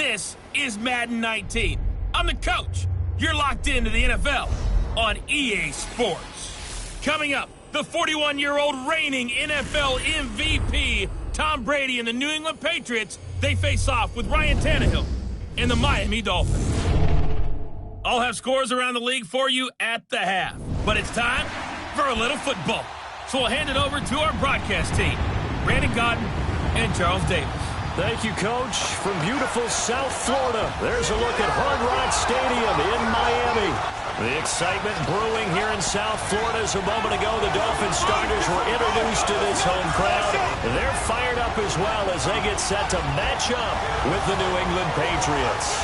This is Madden 19. I'm the coach. You're locked into the NFL on EA Sports. Coming up, the 41-year-old reigning NFL MVP, Tom Brady and the New England Patriots, they face off with Ryan Tannehill and the Miami Dolphins. I'll have scores around the league for you at the half. But it's time for a little football. So we'll hand it over to our broadcast team, Brandon Godden and Charles Davis. Thank you, Coach. From beautiful South Florida, there's a look at Hard Rock Stadium in Miami. The excitement brewing here in South Florida as a moment ago the Dolphins starters were introduced to this home crowd. They're fired up as well as they get set to match up with the New England Patriots.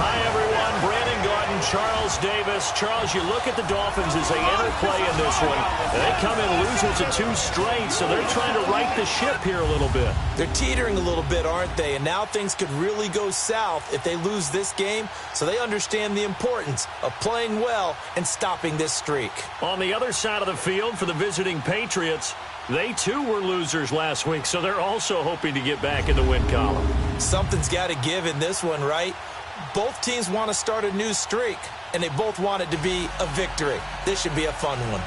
Hi, everyone. Brandon Godden, Charles Davis. Charles, you look at the Dolphins as they enter play in this one. They come in losers of 2 straight, so they're trying to right the ship here a little bit. They're teetering a little bit, aren't they? And now things could really go south if they lose this game, so they understand the importance of playing well and stopping this streak. On the other side of the field for the visiting Patriots, they too were losers last week, so they're also hoping to get back in the win column. Something's got to give in this one, right? Both teams want to start a new streak, and they both want it to be a victory. This should be a fun one.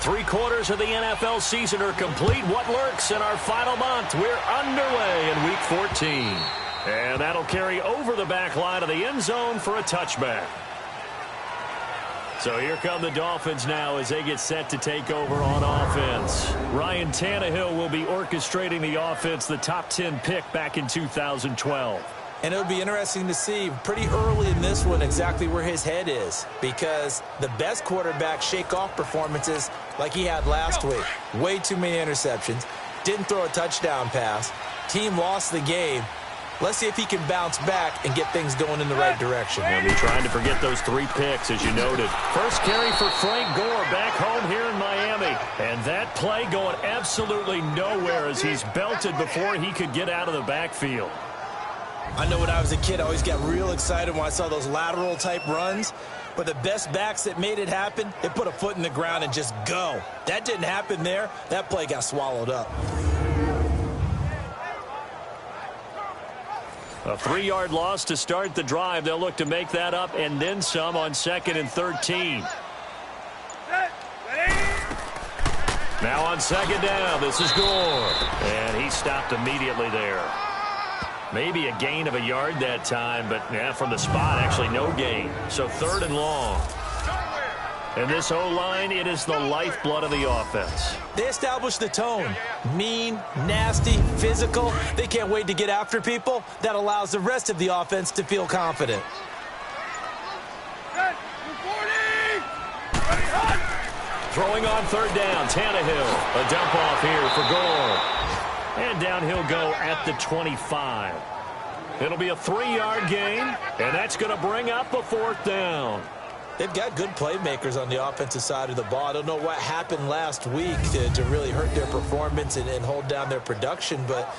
Three-quarters of the NFL season are complete. What lurks in our final month? We're underway in Week 14. And that'll carry over the back line of the end zone for a touchback. So here come the Dolphins now as they get set to take over on offense. Ryan Tannehill will be orchestrating the offense, the top 10 pick back in 2012. And it'll be interesting to see pretty early in this one exactly where his head is, because the best quarterbacks shake off performances like he had last week. Way too many interceptions. Didn't throw a touchdown pass. Team lost the game. Let's see if he can bounce back and get things going in the right direction. He'll be trying to forget those 3 picks, as you noted. First carry for Frank Gore back home here in Miami. And that play going absolutely nowhere as he's belted before he could get out of the backfield. I know when I was a kid, I always got real excited when I saw those lateral-type runs. But the best backs that made it happen, they put a foot in the ground and just go. That didn't happen there. That play got swallowed up. A 3-yard loss to start the drive. They'll look to make that up and then some on 2nd and 13. Now on 2nd down, this is Gore. And he stopped immediately there. Maybe a gain of a yard that time, but yeah, from the spot, actually no gain. So 3rd and long. And this O-line, it is the lifeblood of the offense. They established the tone. Mean, nasty, physical. They can't wait to get after people. That allows the rest of the offense to feel confident. Throwing on 3rd down, Tannehill. A dump off here for Gore. And down he'll go at the 25. It'll be a 3-yard gain, and that's going to bring up a 4th down. They've got good playmakers on the offensive side of the ball. I don't know what happened last week to really hurt their performance and hold down their production, but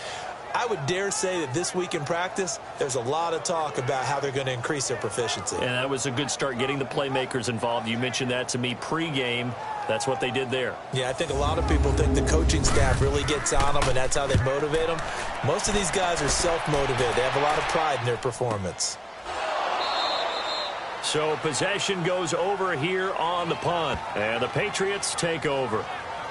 I would dare say that this week in practice, there's a lot of talk about how they're going to increase their proficiency. And that was a good start getting the playmakers involved. You mentioned that to me pregame. That's what they did there. Yeah, I think a lot of people think the coaching staff really gets on them, and that's how they motivate them. Most of these guys are self-motivated. They have a lot of pride in their performance. So possession goes over here on the punt, and the Patriots take over.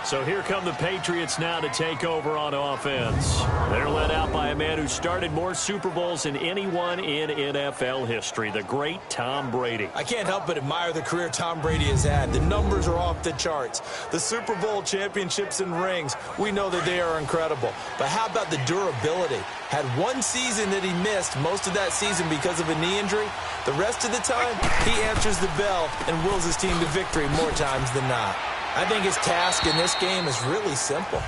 So here come the Patriots now to take over on offense. They're led out by a man who started more Super Bowls than anyone in NFL history, the great Tom Brady. I can't help but admire the career Tom Brady has had. The numbers are off the charts. The Super Bowl championships and rings, we know that they are incredible. But how about the durability? Had one season that he missed, most of that season because of a knee injury. The rest of the time, he answers the bell and wills his team to victory more times than not. I think his task in this game is really simple.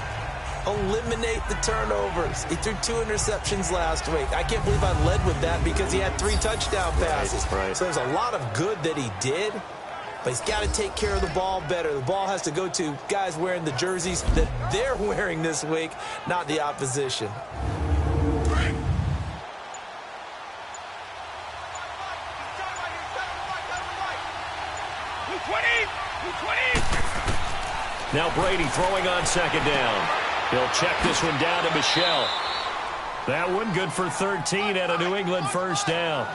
Eliminate the turnovers. He threw 2 interceptions last week. I can't believe I led with that because he had 3 touchdown passes. Right. So there's a lot of good that he did, but he's got to take care of the ball better. The ball has to go to guys wearing the jerseys that they're wearing this week, not the opposition. Brady throwing on second down. He'll check this one down to Michel. That one good for 13 at a New England first down.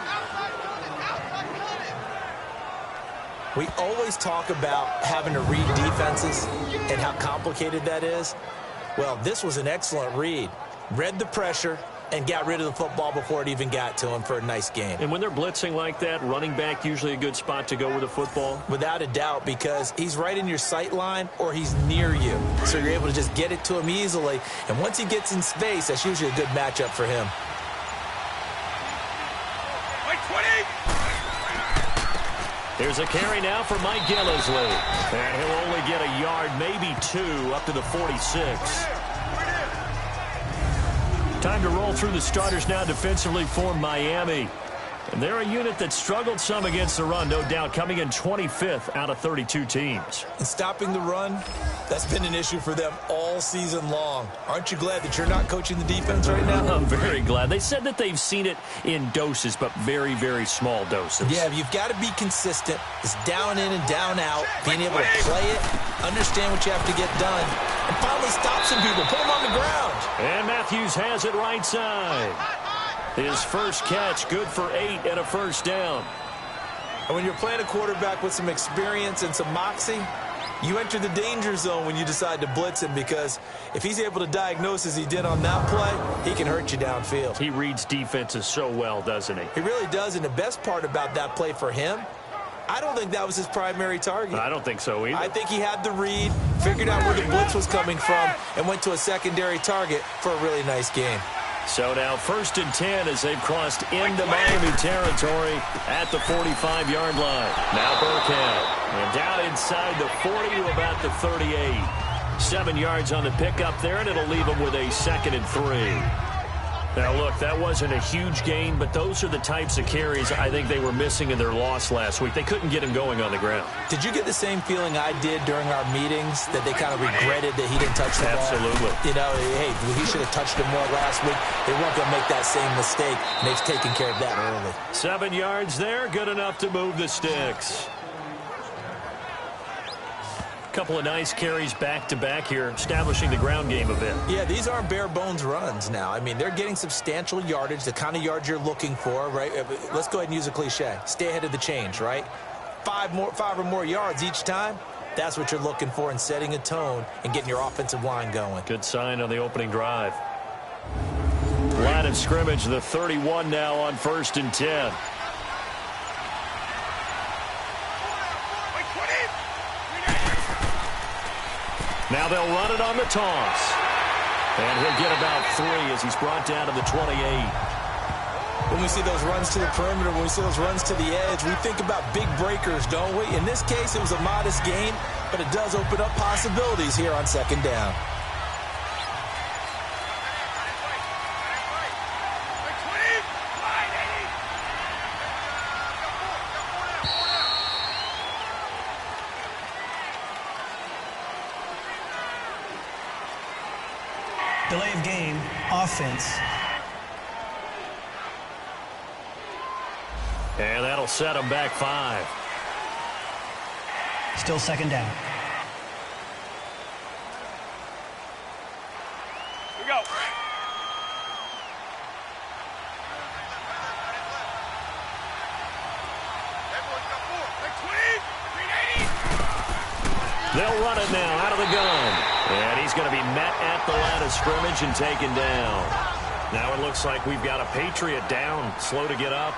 We always talk about having to read defenses and how complicated that is. Well, this was an excellent read. Read the pressure and got rid of the football before it even got to him for a nice gain. And when they're blitzing like that, running back usually a good spot to go with the football? Without a doubt, because he's right in your sight line or he's near you. So you're able to just get it to him easily. And once he gets in space, that's usually a good matchup for him. Here's a carry now for Mike Gillisley. And he'll only get a yard, maybe 2, up to the 46. Time to roll through the starters now defensively for Miami. And they're a unit that struggled some against the run, no doubt, coming in 25th out of 32 teams. And stopping the run, that's been an issue for them all season long. Aren't you glad that you're not coaching the defense right now? I'm very glad. They said that they've seen it in doses, but very, very small doses. Yeah, you've got to be consistent. It's down in and down out, being able to play it, understand what you have to get done, and finally stop some people, put them on the ground. And Matthews has it right side. His first catch, good for 8 and a first down. And when you're playing a quarterback with some experience and some moxie, you enter the danger zone when you decide to blitz him, because if he's able to diagnose as he did on that play, he can hurt you downfield. He reads defenses so well, doesn't he? He really does, and the best part about that play for him, I don't think that was his primary target. I don't think so either. I think he had the read, figured out where the blitz was coming from, and went to a secondary target for a really nice gain. So now 1st and 10 as they've crossed into Miami territory at the 45-yard line. Now Burkhead. And down inside the 40 to about the 38. 7 yards on the pickup there, and it'll leave them with a 2nd and 3. Now, look, that wasn't a huge gain, but those are the types of carries I think they were missing in their loss last week. They couldn't get him going on the ground. Did you get the same feeling I did during our meetings, that they kind of regretted that he didn't touch the ball? Absolutely. You know, hey, he should have touched it more last week. They weren't going to make that same mistake, and they've taken care of that early. 7 yards there, good enough to move the sticks. Couple of nice carries back-to-back here, establishing the ground game a bit. Yeah, these aren't bare-bones runs now. I mean, they're getting substantial yardage, the kind of yards you're looking for, right? Let's go ahead and use a cliche. Stay ahead of the change, right? 5 or more yards each time. That's what you're looking for in setting a tone and getting your offensive line going. Good sign on the opening drive. Line of scrimmage, the 31 now on 1st and 10. Now they'll run it on the toss. And he'll get about 3 as he's brought down to the 28. When we see those runs to the perimeter, when we see those runs to the edge, we think about big breakers, don't we? In this case, it was a modest gain, but it does open up possibilities here on 2nd down. Delay of game, offense. And that'll set him back 5. Still 2nd down. Here we go. They'll run it now out of the gun. And he's going to be met at the line of scrimmage and taken down. Now it looks like we've got a Patriot down, slow to get up.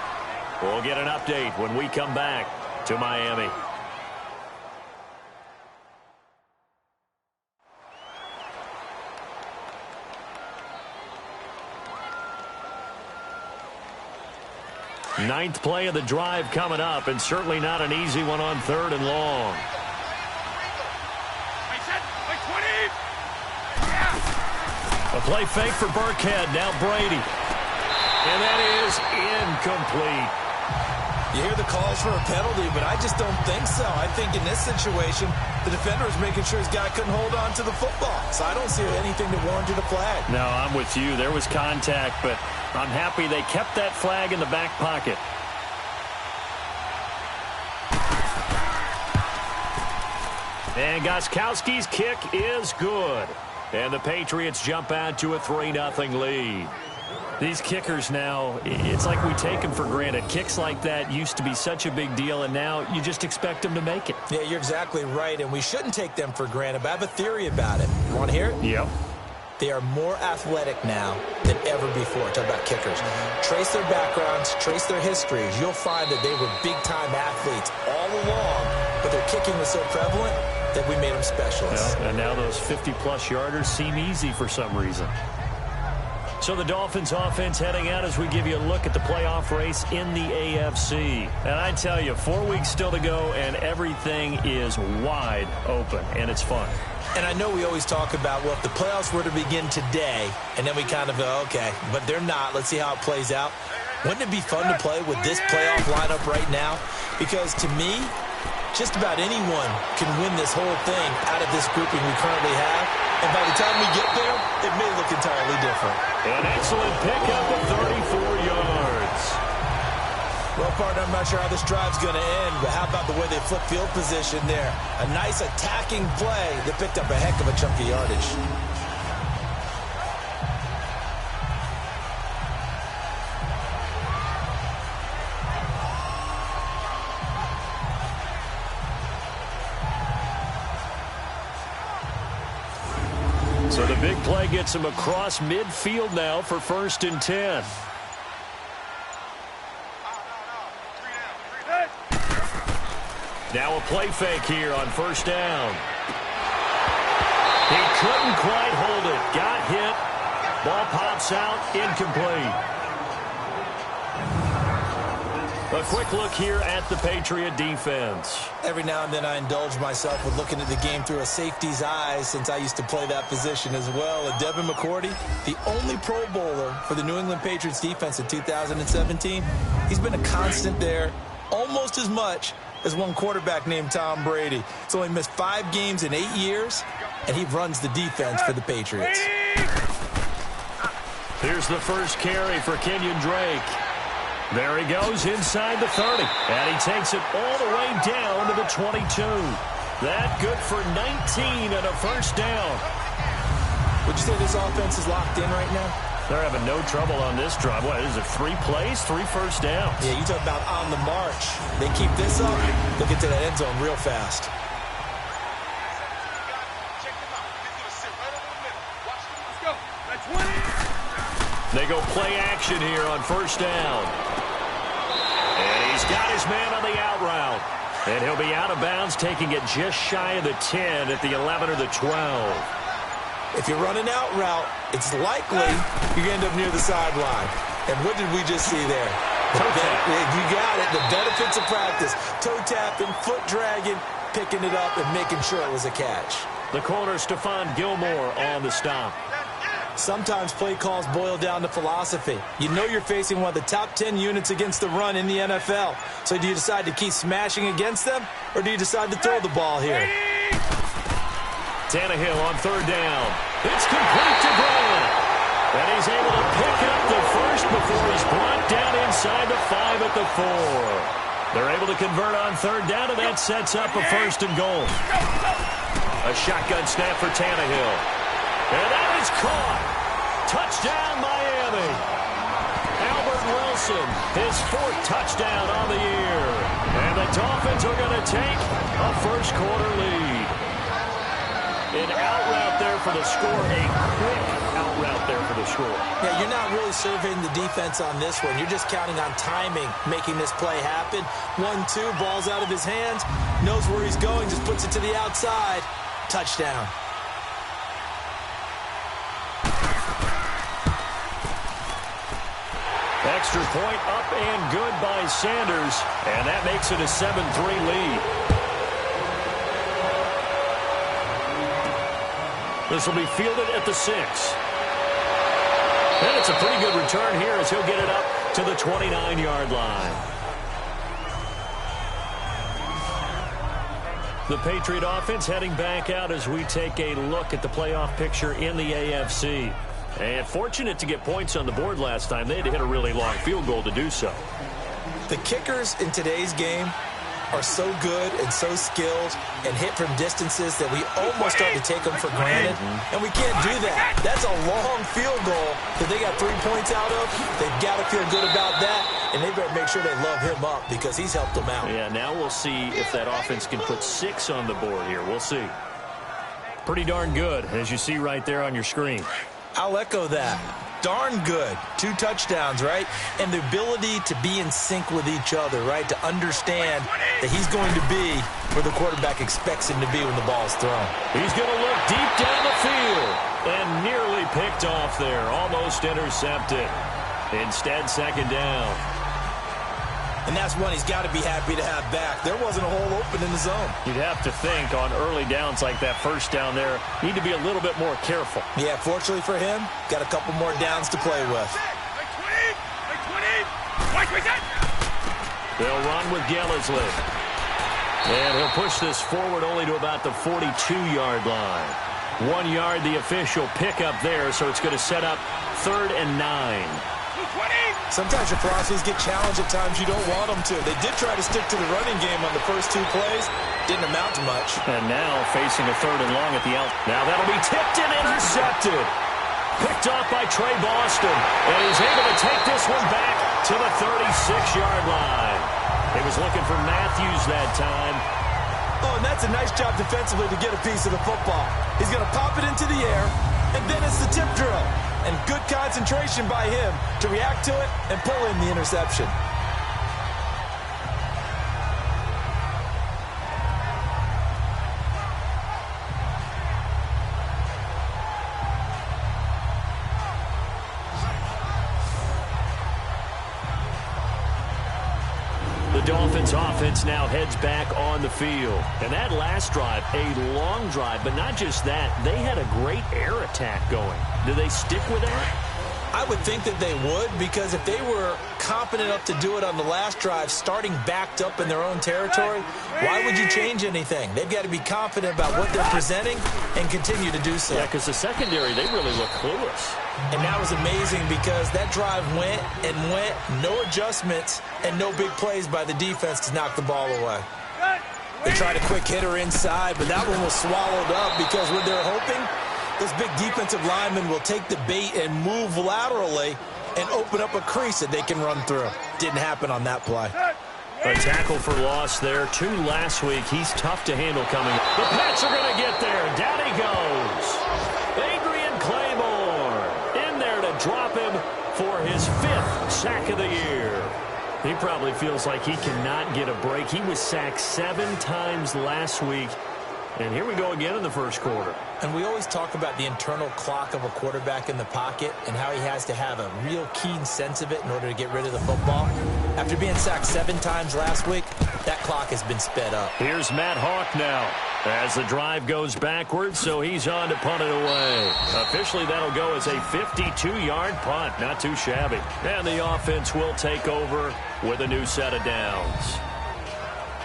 We'll get an update when we come back to Miami. Ninth play of the drive coming up, and certainly not an easy one on 3rd and long. A play fake for Burkhead. Now Brady. And that is incomplete. You hear the calls for a penalty, but I just don't think so. I think in this situation, the defender is making sure his guy couldn't hold on to the football. So I don't see anything that warranted a flag. No, I'm with you. There was contact, but I'm happy they kept that flag in the back pocket. And Gostkowski's kick is good. And the Patriots jump out to a 3-0 lead. These kickers now, it's like we take them for granted. Kicks like that used to be such a big deal, and now you just expect them to make it. Yeah, you're exactly right, and we shouldn't take them for granted, but I have a theory about it. You want to hear it? Yep. They are more athletic now than ever before. Talk about kickers. Trace their backgrounds, trace their histories. You'll find that they were big-time athletes all along, but their kicking was so prevalent that we made them specialists. Yeah, and now those 50-plus yarders seem easy for some reason. So the Dolphins offense heading out as we give you a look at the playoff race in the AFC. And I tell you, 4 weeks still to go, and everything is wide open, and it's fun. And I know we always talk about, well, if the playoffs were to begin today, and then we kind of go, okay, but they're not. Let's see how it plays out. Wouldn't it be fun to play with this playoff lineup right now? Because to me, just about anyone can win this whole thing out of this grouping we currently have. And by the time we get there, it may look entirely different. An excellent pickup of 34 yards. Well, partner, I'm not sure how this drive's going to end, but how about the way they flip field position there? A nice attacking play that picked up a heck of a chunk of yardage. So the big play gets him across midfield now for 1st and 10. Now a play fake here on 1st down. He couldn't quite hold it. Got hit. Ball pops out. Incomplete. A quick look here at the Patriot defense. Every now and then I indulge myself with looking at the game through a safety's eyes since I used to play that position as well. And Devin McCourty, the only Pro Bowler for the New England Patriots defense in 2017, he's been a constant there almost as much as one quarterback named Tom Brady. He's only missed 5 games in 8 years, and he runs the defense for the Patriots. Here's the first carry for Kenyon Drake. There he goes inside the 30, and he takes it all the way down to the 22. That good for 19 and a 1st down. Would you say this offense is locked in right now? They're having no trouble on this drive. What is it, 3 plays, 3 first downs? Yeah, you talk about on the march. They keep this up, they'll get to that end zone real fast. They go play action here on 1st down. And he's got his man on the out route. And he'll be out of bounds, taking it just shy of the 10 at the 11 or the 12. If you're running out route, it's likely you're going to end up near the sideline. And what did we just see there? Toe tap. You got it. The benefits of practice. Toe tapping, foot dragging, picking it up, and making sure it was a catch. The corner, Stephon Gilmore, on the stop. Sometimes play calls boil down to philosophy. You know you're facing one of the top 10 units against the run in the NFL. So do you decide to keep smashing against them, or do you decide to throw the ball here? Tannehill on 3rd down. It's complete to Grant. And he's able to pick up the first before he's brought down inside the 5 at the 4. They're able to convert on 3rd down, and that sets up a 1st and goal. A shotgun snap for Tannehill. And that is caught. Touchdown, Miami. Albert Wilson, his 4th touchdown on the year. And the Dolphins are going to take a 1st quarter lead. An out route there for the score. A quick out route there for the score. Yeah, you're not really surveying the defense on this one. You're just counting on timing, making this play happen. 1-2, ball's out of his hands. Knows where he's going, just puts it to the outside. Touchdown. Extra point up and good by Sanders. And that makes it a 7-3 lead. This will be fielded at the 6. And it's a pretty good return here as he'll get it up to the 29-yard line. The Patriot offense heading back out as we take a look at the playoff picture in the AFC. And fortunate to get points on the board last time. They had to hit a really long field goal to do so. The kickers in today's game are so good and so skilled and hit from distances that we almost start to take them for granted, and we can't do that. That's a long field goal that they got 3 points out of. They've got to feel good about that, and they better make sure they love him up because he's helped them out. Yeah, now we'll see if that offense can put 6 on the board here. We'll see. Pretty darn good, as you see right there on your screen. I'll echo that. Darn good. 2 touchdowns, right? And the ability to be in sync with each other, right? To understand that he's going to be where the quarterback expects him to be when the ball's thrown. He's going to look deep down the field and nearly picked off there. Almost intercepted. Instead, second down. And that's one he's got to be happy to have back. There wasn't a hole open in the zone. You'd have to think on early downs like that first down there, need to be a little bit more careful. Yeah, fortunately for him, got a couple more downs to play with. They'll run with Gillisley. And he'll push this forward only to about the 42-yard line. 1 yard, the official pickup there, so it's going to set up 3rd and 9. Sometimes your philosophies get challenged at times you don't want them to. They did try to stick to the running game on the first 2 plays. Didn't amount to much. And now facing a 3rd and long at the out. Now that'll be tipped and intercepted. Picked off by Trey Boston. And he's able to take this one back to the 36-yard line. He was looking for Matthews that time. Oh, and that's a nice job defensively to get a piece of the football. He's going to pop it into the air, and then it's the tip drill. And good concentration by him to react to it and pull in the interception. The Dolphins offense now heads back on the field. And that last drive, a long drive, but not just that, they had a great air attack going. Do they stick with that? I would think that they would, because if they were confident enough to do it on the last drive, starting backed up in their own territory, why would you change anything? They've got to be confident about what they're presenting and continue to do so. Yeah, because the secondary, they really look clueless. And that was amazing because that drive went and went, no adjustments and no big plays by the defense to knock the ball away. They tried a quick hitter inside, but that one was swallowed up because what they're hoping, those big defensive linemen will take the bait and move laterally and open up a crease that they can run through. Didn't happen on that play. A tackle for loss there. 2 last week. He's tough to handle coming. The Pats are going to get there. Down he goes. Adrian Claymore in there to drop him for his 5th sack of the year. He probably feels like he cannot get a break. He was sacked 7 times last week. And here we go again in the first quarter. And we always talk about the internal clock of a quarterback in the pocket and how he has to have a real keen sense of it in order to get rid of the football. After being sacked 7 times last week, that clock has been sped up. Here's Matt Hawk now as the drive goes backwards, so he's on to punt it away. Officially, that'll go as a 52-yard punt. Not too shabby. And the offense will take over with a new set of downs.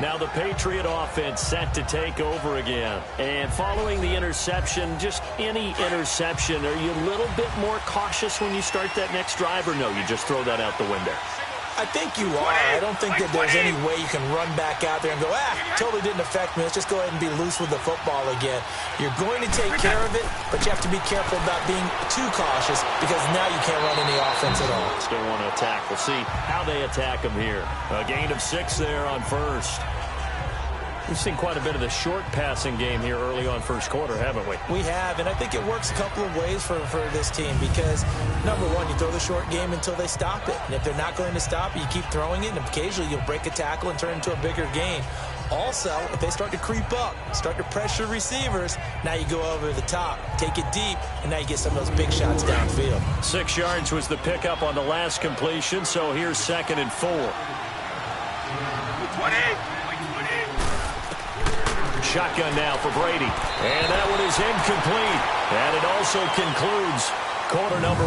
Now the Patriot offense set to take over again. And following the interception, just any interception, are you a little bit more cautious when you start that next drive, or no, you just throw that out the window? I think you are. I don't think that there's any way you can run back out there and go, totally didn't affect me. Let's just go ahead and be loose with the football again. You're going to take care of it, but you have to be careful about being too cautious because now you can't run any offense at all. Still want to attack. We'll see how they attack them here. A gain of 6 there on first. We've seen quite a bit of the short passing game here early on first quarter, haven't we? We have, and I think it works a couple of ways for this team because, number one, you throw the short game until they stop it. And if they're not going to stop it, you keep throwing it, and occasionally you'll break a tackle and turn it into a bigger gain. Also, if they start to creep up, start to pressure receivers, now you go over the top, take it deep, and now you get some of those big shots downfield. 6 yards was the pickup on the last completion, so here's 2nd and 4. 20. Shotgun now for Brady. And that one is incomplete. And it also concludes quarter number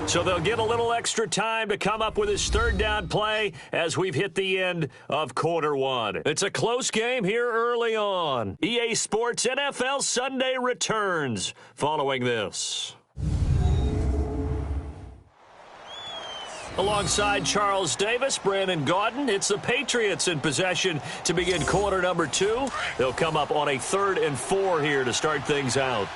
1. So they'll get a little extra time to come up with his 3rd down play as we've hit the end of quarter 1. It's a close game here early on. EA Sports NFL Sunday returns following this. Alongside Charles Davis, Brandon Gaudin, it's the Patriots in possession to begin quarter number 2. They'll come up on a 3rd and 4 here to start things out.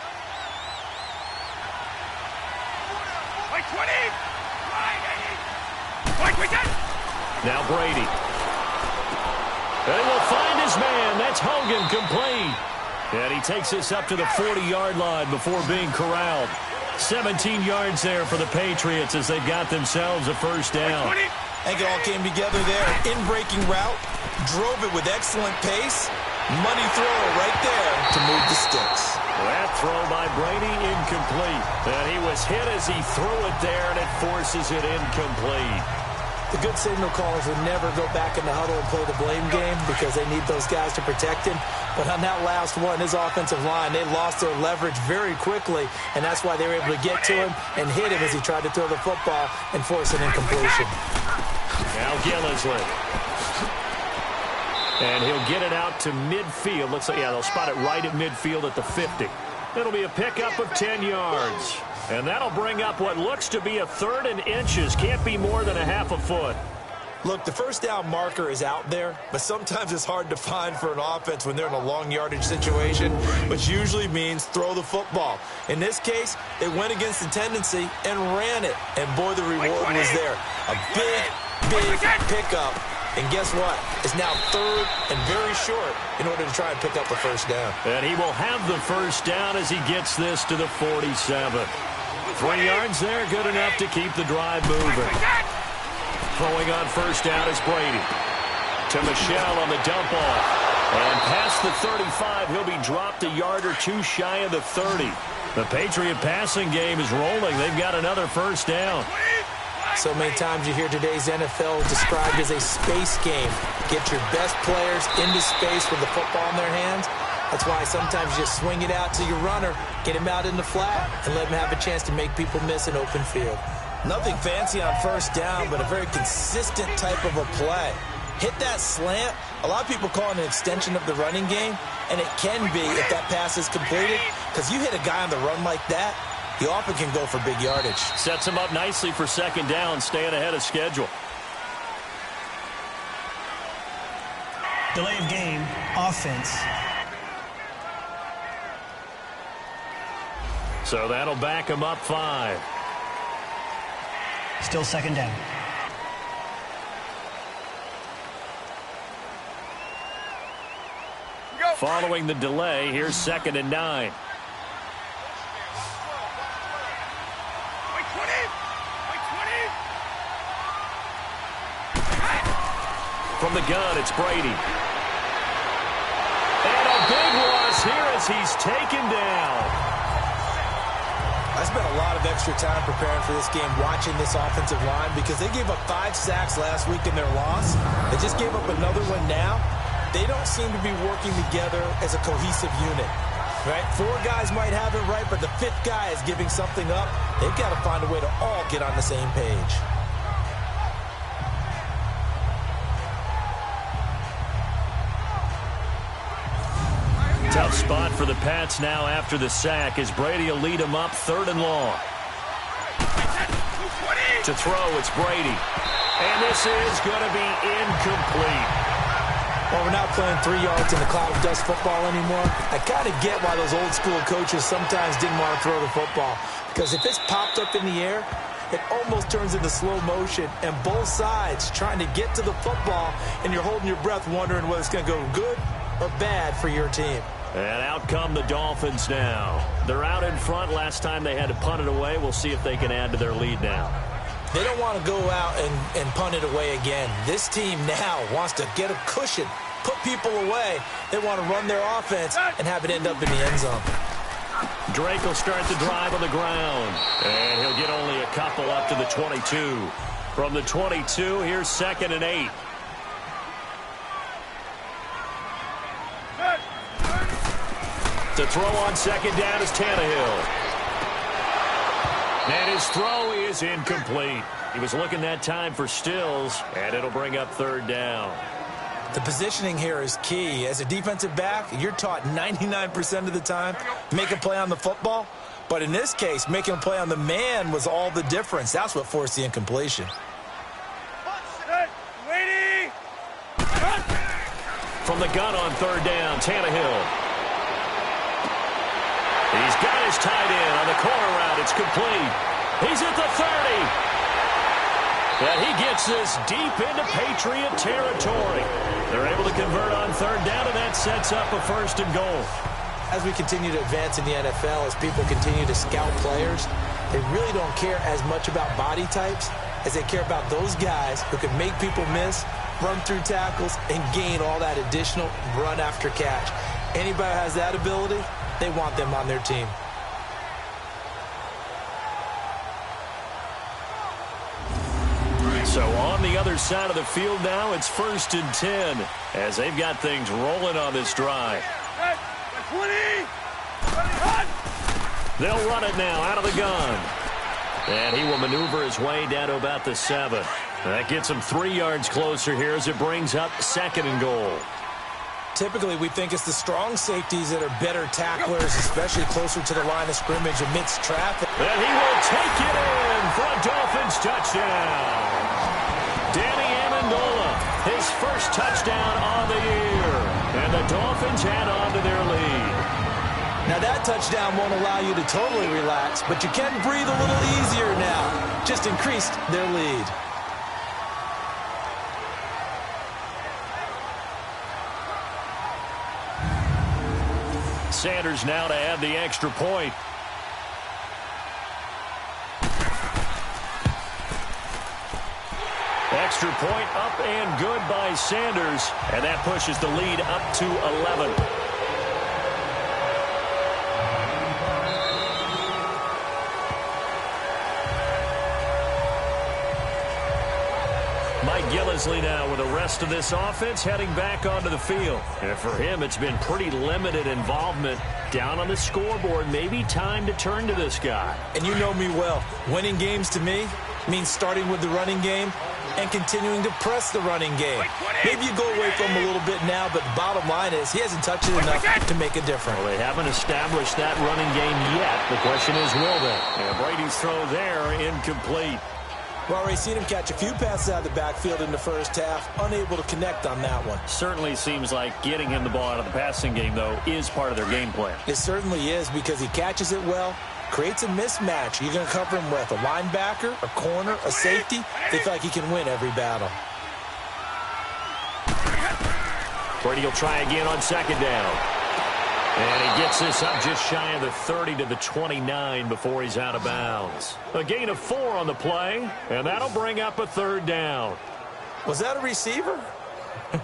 Now Brady. They will find his man. That's Hogan, complete. And he takes this up to the 40-yard line before being corralled. 17 yards there for the Patriots as they've got themselves a first down. I think it all came together there. In-breaking route, drove it with excellent pace. Money throw right there to move the sticks. That throw by Brady, incomplete. And he was hit as he threw it there, and it forces it incomplete. The good signal callers would never go back in the huddle and play the blame game because they need those guys to protect him. But on that last one, his offensive line, they lost their leverage very quickly, and that's why they were able to get to him and hit him as he tried to throw the football and force an incompletion. Now Gillisley. And he'll get it out to midfield. Looks like, yeah, they'll spot it right at midfield at the 50. It'll be a pickup of 10 yards. And that'll bring up what looks to be a 3rd and inches. Can't be more than a half a foot. Look, the first down marker is out there, but sometimes it's hard to find for an offense when they're in a long yardage situation, which usually means throw the football. In this case, they went against the tendency and ran it, and boy, the reward was there. A big pickup, and guess what? It's now 3rd and very short in order to try and pick up a first down. And he will have the first down as he gets this to the 47. 3 yards there, good enough to keep the drive moving. Throwing on first down is Brady. To Michelle on the dump off. And past the 35, he'll be dropped a yard or 2 shy of the 30. The Patriot passing game is rolling. They've got another first down. So many times you hear today's NFL described as a space game. Get your best players into space with the football in their hands. That's why sometimes you just swing it out to your runner, get him out in the flat, and let him have a chance to make people miss an open field. Nothing fancy on first down, but a very consistent type of a play. Hit that slant. A lot of people call it an extension of the running game, and it can be if that pass is completed, because you hit a guy on the run like that, he often can go for big yardage. Sets him up nicely for second down, staying ahead of schedule. Delay of game, offense. So that'll back him up 5. Still second down. Following the delay, here's 2nd and 9. From the gun, it's Brady. And a big loss here as he's taken down. I spent a lot of extra time preparing for this game, watching this offensive line, because they gave up 5 sacks last week in their loss. They just gave up another one now. They don't seem to be working together as a cohesive unit. Right? 4 guys might have it right, but the 5th guy is giving something up. They've got to find a way to all get on the same page. Tough spot for the Pats now after the sack as Brady will lead them up 3rd and long. To throw, it's Brady. And this is going to be incomplete. Well, we're not playing 3 yards in the cloud of dust football anymore. I kind of get why those old school coaches sometimes didn't want to throw the football. Because if it's popped up in the air, it almost turns into slow motion. And both sides trying to get to the football, and you're holding your breath wondering whether it's going to go good or bad for your team. And out come the Dolphins now. They're out in front. Last time they had to punt it away. We'll see if they can add to their lead now. They don't want to go out and punt it away again. This team now wants to get a cushion, put people away. They want to run their offense and have it end up in the end zone. Drake will start the drive on the ground. And he'll get only a couple up to the 22. From the 22, here's 2nd and 8. To throw on second down is Tannehill. And his throw is incomplete. He was looking that time for Stills, and it'll bring up 3rd down. The positioning here is key. As a defensive back, you're taught 99% of the time, make a play on the football. But in this case, making a play on the man was all the difference. That's what forced the incompletion. from the gun on third down. Tannehill. He's got his tight end on the corner route. It's complete. He's at the 30. And he gets this deep into Patriot territory. They're able to convert on third down, and that sets up a 1st and goal. As we continue to advance in the NFL, as people continue to scout players, they really don't care as much about body types as they care about those guys who can make people miss, run through tackles, and gain all that additional run after catch. Anybody who has that ability, they want them on their team. So on the other side of the field now, it's 1st and 10 as they've got things rolling on this drive. They'll run it now out of the gun. And he will maneuver his way down to about the 7. That gets him 3 yards closer here as it brings up 2nd and goal. Typically, we think it's the strong safeties that are better tacklers, especially closer to the line of scrimmage amidst traffic. And he will take it in for a Dolphins touchdown. Danny Amendola, his first touchdown on the year. And the Dolphins add on to their lead. Now, that touchdown won't allow you to totally relax, but you can breathe a little easier now. Just increased their lead. Sanders now to add the extra point. Extra point up and good by Sanders. And that pushes the lead up to 11. Gillisley now with the rest of this offense heading back onto the field. And for him, it's been pretty limited involvement down on the scoreboard. Maybe time to turn to this guy. And you know me well. Winning games to me means starting with the running game and continuing to press the running game. Maybe you go away from him a little bit now, but the bottom line is he hasn't touched it enough to make a difference. Well, they haven't established that running game yet. The question is, will they? And Brady's throw there, incomplete. We've already seen him catch a few passes out of the backfield in the first half, unable to connect on that one. Certainly seems like getting him the ball out of the passing game, though, is part of their game plan. It certainly is because he catches it well, creates a mismatch. You're going to cover him with a linebacker, a corner, a safety. They feel like he can win every battle. Brady will try again on 2nd down. And he gets this up just shy of the 30 to the 29 before he's out of bounds. A gain of 4 on the play, and that'll bring up a 3rd down. Was that a receiver?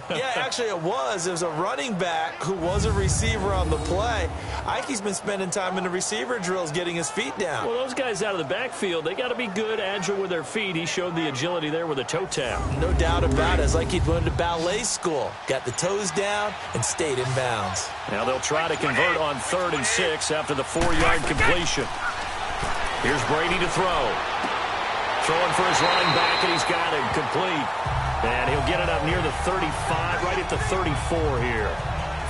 Yeah, actually it was. It was a running back who was a receiver on the play. Ike's been spending time in the receiver drills getting his feet down. Well, those guys out of the backfield, they got to be good, agile with their feet. He showed the agility there with a toe tap. No doubt about it. It's like he'd went to ballet school. Got the toes down and stayed in bounds. Now they'll try to convert on 3rd and 6 after the 4-yard completion. Here's Brady to throw. Throwing for his running back, and he's got it complete. And he'll get it up near the 35, right at the 34 here.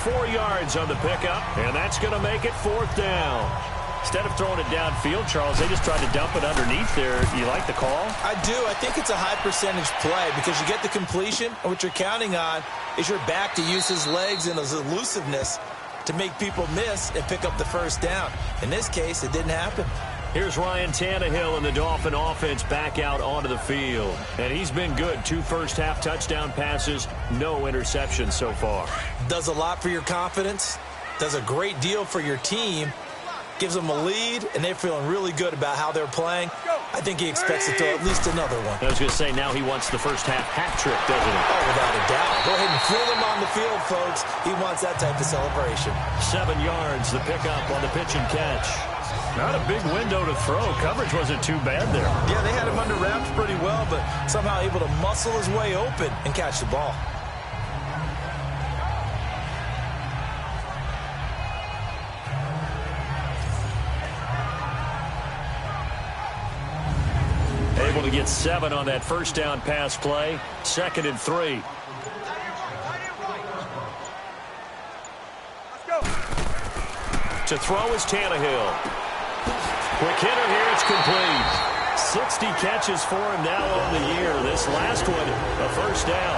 4 yards on the pickup, and that's going to make it 4th down. Instead of throwing it downfield, Charles, they just tried to dump it underneath there. You like the call? I do. I think it's a high-percentage play because you get the completion, and what you're counting on is your back to use his legs and his elusiveness to make people miss and pick up the 1st down. In this case, it didn't happen. Here's Ryan Tannehill and the Dolphin offense back out onto the field. And he's been good. 2 first-half touchdown passes, no interceptions so far. Does a lot for your confidence, does a great deal for your team, gives them a lead, and they're feeling really good about how they're playing. I think he expects to throw at least another one. I was going to say, now he wants the first-half hat trick, doesn't he? Oh, without a doubt. Go ahead and throw him on the field, folks. He wants that type of celebration. 7 yards, the pickup on the pitch and catch. Not a big window to throw. Coverage wasn't too bad there. Yeah, they had him under wraps pretty well, but somehow able to muscle his way open and catch the ball. Able to get 7 on that first down pass play. 2nd and 3. To throw is Tannehill. Quick hitter here, it's complete. 60 catches for him now on the year. This last one, a 1st down.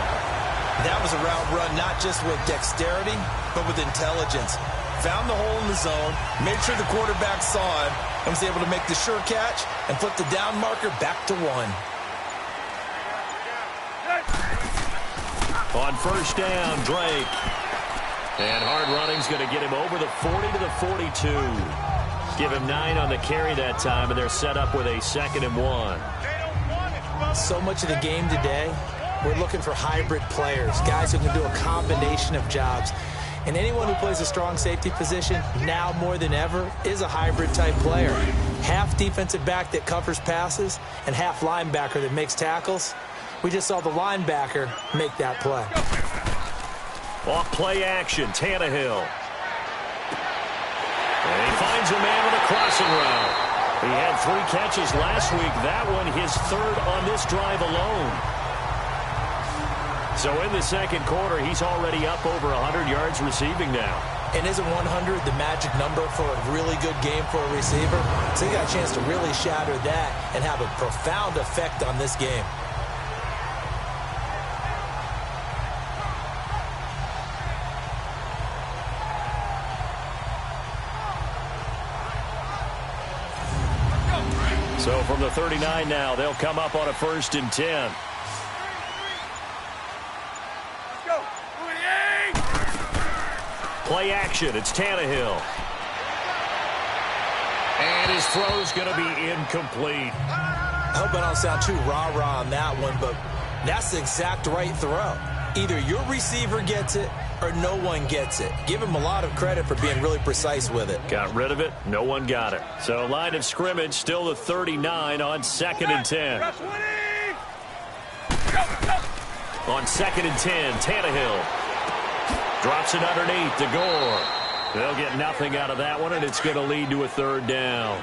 That was a route run not just with dexterity, but with intelligence. Found the hole in the zone, made sure the quarterback saw him, and was able to make the sure catch and flip the down marker back to 1. On first down, Drake. And hard running's going to get him over the 40 to the 42. Give him 9 on the carry that time, and they're set up with a 2nd and 1. So much of the game today, we're looking for hybrid players, guys who can do a combination of jobs. And anyone who plays a strong safety position, now more than ever, is a hybrid-type player. Half defensive back that covers passes and half linebacker that makes tackles. We just saw the linebacker make that play. Off play action, Tannehill. And he finds a man with a crossing route. He had 3 catches last week. That one his 3rd on this drive alone. So in the second quarter, he's already up over 100 yards receiving now. And isn't 100 the magic number for a really good game for a receiver? So he got a chance to really shatter that and have a profound effect on this game. So from the 39 now, they'll come up on a 1st and 10. Play action, it's Tannehill. And his throw's going to be incomplete. I hope I don't sound too rah-rah on that one, but that's the exact right throw. Either your receiver gets it or no one gets it. Give him a lot of credit for being really precise with it. Got rid of it, no one got it. So line of scrimmage, still the 39 on 2nd and 10. On 2nd and 10, Tannehill. Drops it underneath to Gore. They'll get nothing out of that one, and it's going to lead to a 3rd down.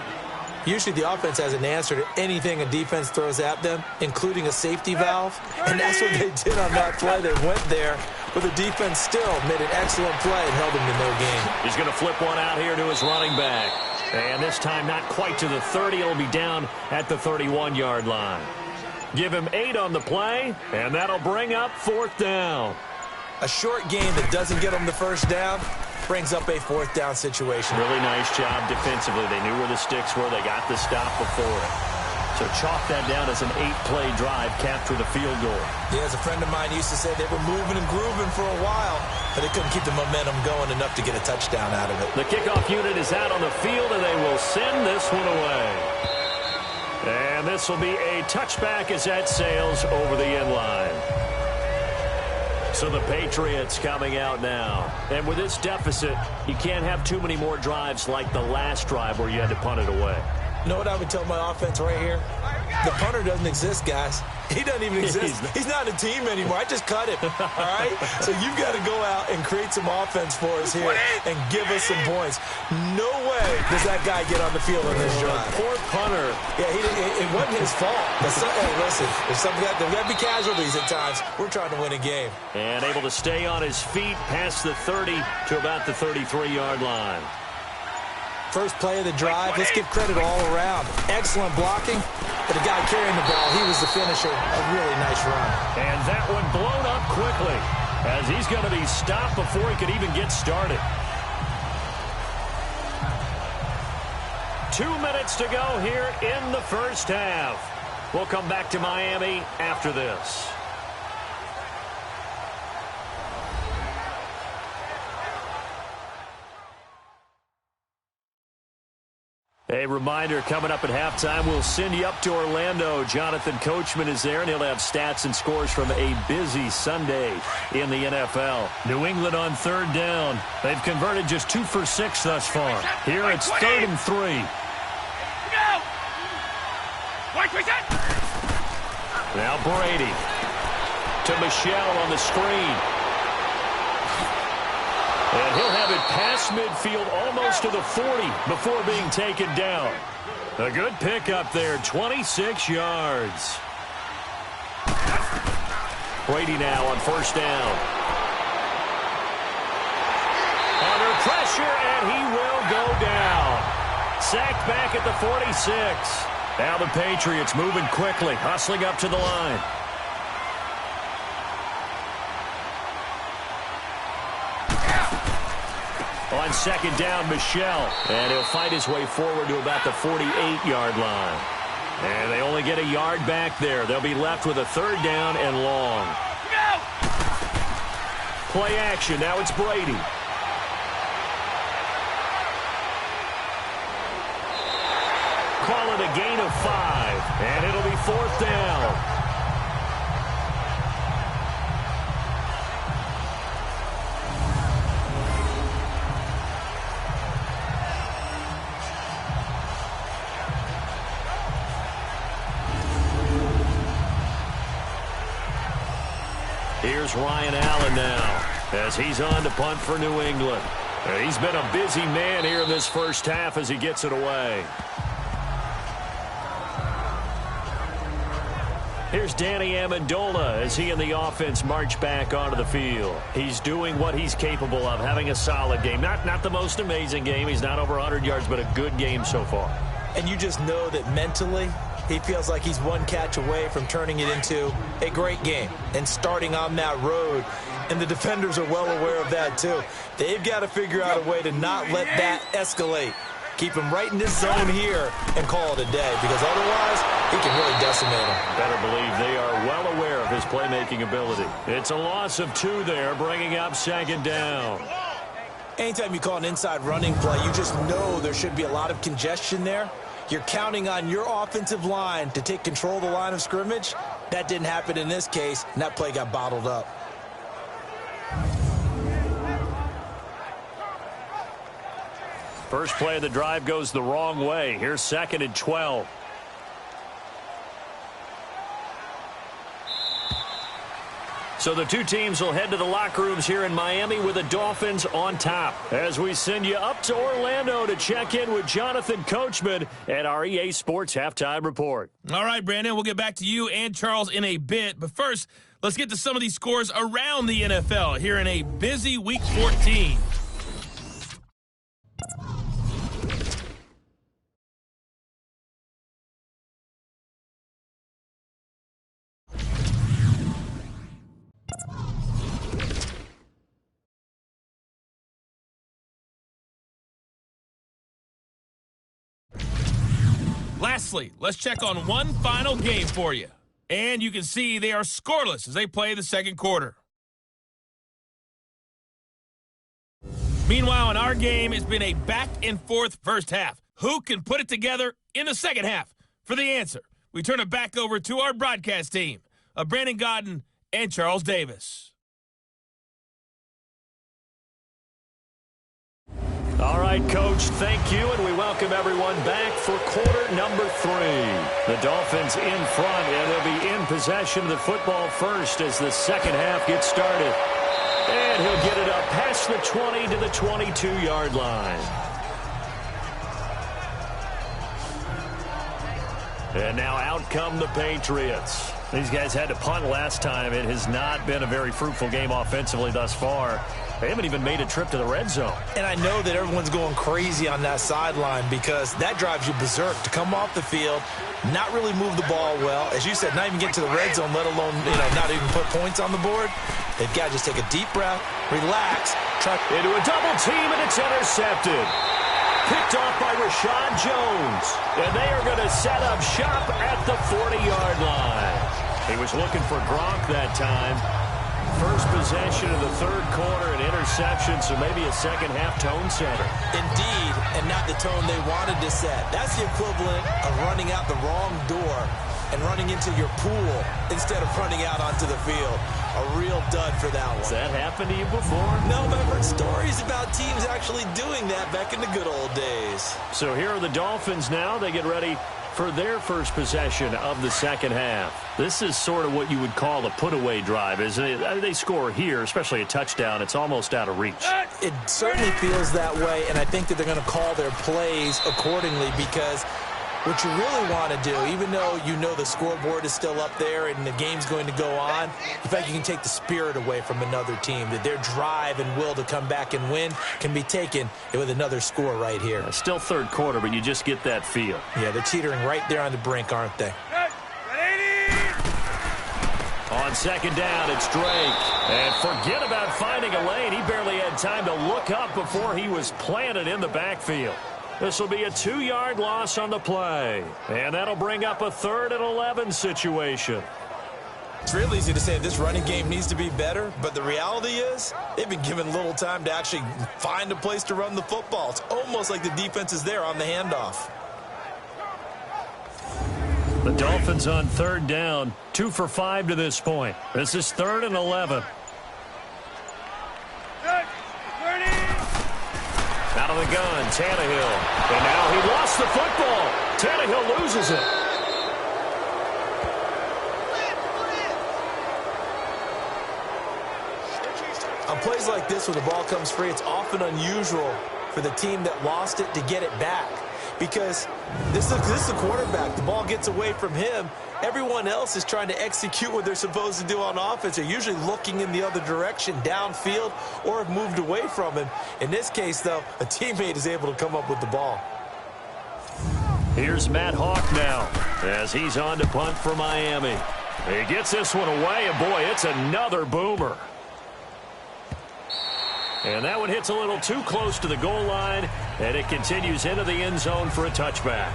Usually the offense has an answer to anything a defense throws at them, including a safety valve. And that's what they did on that play. They went there, but the defense still made an excellent play and held them to no gain. He's going to flip one out here to his running back. And this time not quite to the 30. He'll be down at the 31-yard line. Give him 8 on the play, and that'll bring up 4th down. A short game that doesn't get them the first down brings up a 4th down situation. Really nice job defensively. They knew where the sticks were. They got the stop before it. So chalk that down as an 8-play drive, capture the field goal. Yeah, as a friend of mine used to say, they were moving and grooving for a while, but they couldn't keep the momentum going enough to get a touchdown out of it. The kickoff unit is out on the field, and they will send this one away. And this will be a touchback as that sails over the end line. So the Patriots coming out now. And with this deficit, you can't have too many more drives like the last drive where you had to punt it away. You know what I would tell my offense right here? The punter doesn't exist, guys. He doesn't even exist. He's not a team anymore. I just cut him, all right? So you've got to go out and create some offense for us here and give us some points. No way does that guy get on the field on this drive. Poor punter. Yeah, it wasn't his fault. But hey, listen, there's got to be casualties at times. We're trying to win a game. And able to stay on his feet past the 30 to about the 33-yard line. First play of the drive, let's give credit all around. Excellent blocking, but the guy carrying the ball, he was the finisher. A really nice run. And that one blown up quickly as he's going to be stopped before he could even get started. 2 minutes to go here in the first half. We'll come back to Miami after this. A reminder, coming up at halftime, we'll send you up to Orlando. Jonathan Coachman is there, and he'll have stats and scores from a busy Sunday in the NFL. New England on 3rd down. They've converted just 2 for 6 thus far. Here it's 3rd and 3. Now Brady to Michelle on the screen. And he'll have it past midfield almost to the 40 before being taken down. A good pickup there, 26 yards. Brady now on 1st down. Under pressure, and he will go down. Sacked back at the 46. Now the Patriots moving quickly, hustling up to the line. On second down, Michel. And he'll fight his way forward to about the 48-yard line. And they only get a yard back there. They'll be left with a third down and long. Play action. Now it's Brady. Call it a gain of 5. And it'll be fourth down. Here's Ryan Allen now as he's on to punt for New England. And he's been a busy man here in this first half as he gets it away. Here's Danny Amendola as he and the offense march back onto the field. He's doing what he's capable of, having a solid game. Not the most amazing game. He's not over 100 yards, but a good game so far. And you just know that mentally he feels like he's one catch away from turning it into a great game and starting on that road. And the defenders are well aware of that, too. They've got to figure out a way to not let that escalate. Keep him right in this zone here and call it a day, because otherwise he can really decimate him. Better believe they are well aware of his playmaking ability. It's a loss of 2 there, bringing up second down. Anytime you call an inside running play, you just know there should be a lot of congestion there. You're counting on your offensive line to take control of the line of scrimmage. That didn't happen in this case, and that play got bottled up. First play of the drive goes the wrong way. Here's second and 12. So the two teams will head to the locker rooms here in Miami with the Dolphins on top. As we send you up to Orlando to check in with Jonathan Coachman at our EA Sports Halftime Report. All right, Brandon, we'll get back to you and Charles in a bit. But first, let's get to some of these scores around the NFL here in a busy Week 14. Lastly, let's check on one final game for you. And you can see they are scoreless as they play the second quarter. Meanwhile, in our game, it's been a back-and-forth first half. Who can put it together in the second half? For the answer, we turn it back over to our broadcast team of Brandon Godden and Charles Davis. All right, Coach, thank you, and we welcome everyone back for quarter number 3. The Dolphins in front, and they'll be in possession of the football first as the second half gets started. And he'll get it up past the 20 to the 22-yard line. And now out come the Patriots. These guys had to punt last time. It has not been a very fruitful game offensively thus far. They haven't even made a trip to the red zone. And I know that everyone's going crazy on that sideline because that drives you berserk to come off the field, not really move the ball well. As you said, not even get to the red zone, let alone, not even put points on the board. They've got to just take a deep breath, relax, try into a double team, and it's intercepted. Picked off by Rashad Jones. And they are going to set up shop at the 40-yard line. He was looking for Gronk that time. First possession of the third quarter, an interception, so maybe a second-half tone setter. Indeed, and not the tone they wanted to set. That's the equivalent of running out the wrong door and running into your pool instead of running out onto the field. A real dud for that one. Has that happened to you before? No, but I've heard stories about teams actually doing that back in the good old days. So here are the Dolphins now. They get ready for their first possession of the second half. This is sort of what you would call a put-away drive, isn't it? They score here, especially a touchdown. It's almost out of reach. It certainly feels that way, and I think that they're going to call their plays accordingly because what you really want to do, even though you know the scoreboard is still up there and the game's going to go on, in fact, you can take the spirit away from another team, that their drive and will to come back and win can be taken with another score right here. Still third quarter, but you just get that feel. Yeah, they're teetering right there on the brink, aren't they? On second down, it's Drake. And forget about finding a lane. He barely had time to look up before he was planted in the backfield. This will be a 2-yard loss on the play. And that'll bring up a 3rd and 11 situation. It's real easy to say this running game needs to be better, but the reality is they've been given little time to actually find a place to run the football. It's almost like the defense is there on the handoff. The Dolphins on 3rd down, 2 for 5 to this point. This is 3rd and 11. Out of the gun, Tannehill. And now he lost the football. Tannehill loses it. On plays like this, when the ball comes free, it's often unusual for the team that lost it to get it back. Because this is the quarterback. The ball gets away from him. Everyone else is trying to execute what they're supposed to do on offense. They're usually looking in the other direction, downfield, or have moved away from him. In this case, though, a teammate is able to come up with the ball. Here's Matt Hawk now as he's on to punt for Miami. He gets this one away, and boy, it's another boomer. And that one hits a little too close to the goal line, and it continues into the end zone for a touchback.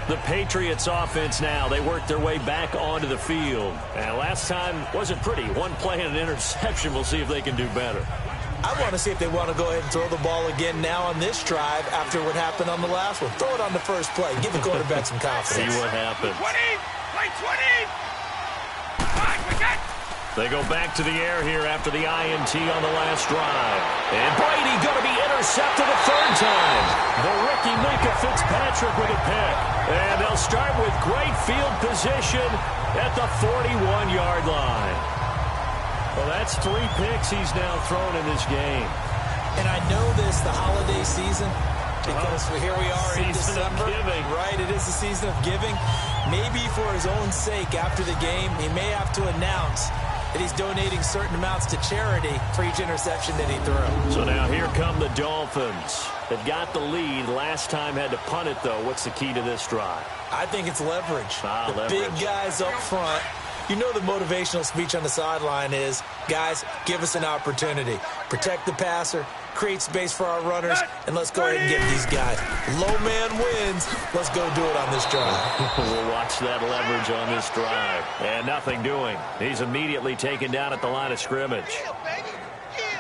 The Patriots offense now, they work their way back onto the field. And last time wasn't pretty. One play and an interception. We'll see if they can do better. I want to see if they want to go ahead and throw the ball again now on this drive after what happened on the last one. Throw it on the first play. Give the quarterback some confidence. See what happens. 20! Play 20! They go back to the air here after the INT on the last drive. And Brady going to be intercepted a 3rd time. The rookie Minka Fitzpatrick with a pick. And they'll start with great field position at the 41-yard line. Well, that's 3 picks he's now thrown in this game. And I know this, the holiday season, because here we are in December. Right, it is the season of giving. Maybe for his own sake after the game, he may have to announce that he's donating certain amounts to charity for each interception that he threw. So now here come the Dolphins. They've got the lead. Last time had to punt it, though. What's the key to this drive? I think it's leverage. Leverage. Big guys up front. You know the motivational speech on the sideline is, guys, give us an opportunity. Protect the passer, create space for our runners, and let's go ahead and get these guys. Low man wins. Let's go do it on this drive. We'll watch that leverage on this drive. And nothing doing. He's immediately taken down at the line of scrimmage.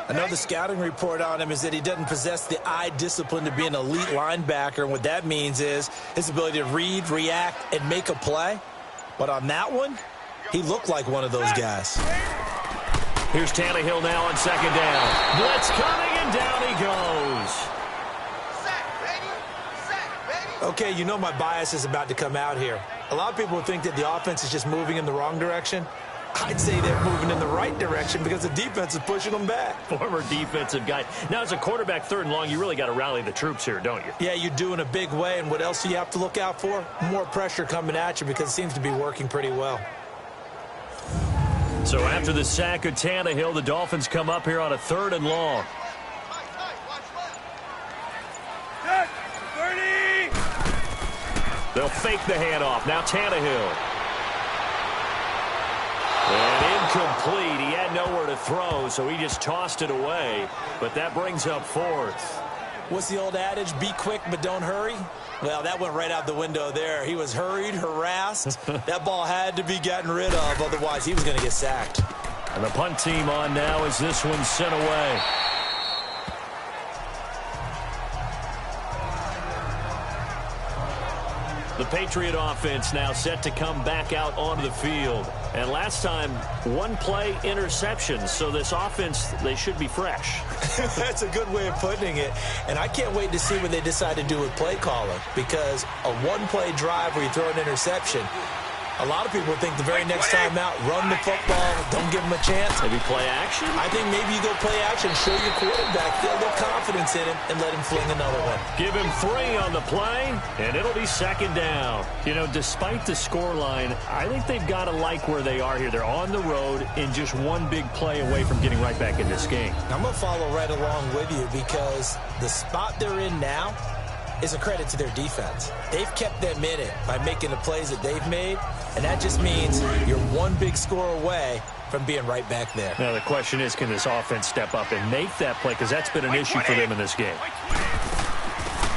Another scouting report on him is that he doesn't possess the eye discipline to be an elite linebacker. And what that means is his ability to read, react, and make a play. But on that one, he looked like one of those guys. Here's Tannehill now on 2nd down. Blitz coming, and down he goes. Okay, you know my bias is about to come out here. A lot of people think that the offense is just moving in the wrong direction. I'd say they're moving in the right direction because the defense is pushing them back. Former defensive guy. Now, as a quarterback 3rd and long, you really got to rally the troops here, don't you? Yeah, you do in a big way. And what else do you have to look out for? More pressure coming at you because it seems to be working pretty well. So after the sack of Tannehill, the Dolphins come up here on a 3rd and long. 30! They'll fake the handoff. Now Tannehill. And incomplete. He had nowhere to throw, so he just tossed it away. But that brings up 4th. What's the old adage? Be quick, but don't hurry. Well, that went right out the window there. He was hurried, harassed. That ball had to be gotten rid of, otherwise he was going to get sacked. And the punt team on now as this one's sent away. The Patriot offense now set to come back out onto the field. And last time, 1 play interception. So this offense, they should be fresh. That's a good way of putting it. And I can't wait to see what they decide to do with play calling. Because a 1-play drive where you throw an interception, a lot of people think the very next time out, run the football, don't give them a chance. Maybe play action? I think maybe you go play action, show your quarterback, feel a little confidence in him, and let him fling another one. Give him 3 on the play, and it'll be 2nd down. You know, despite the scoreline, I think they've got to like where they are here. They're on the road and just 1 big play away from getting right back in this game. I'm going to follow right along with you because the spot they're in now is a credit to their defense. They've kept them in it by making the plays that they've made, and that just means you're 1 big score away from from being right back there. Now the question is, can this offense step up and make that play? Because that's been an issue for them in this game.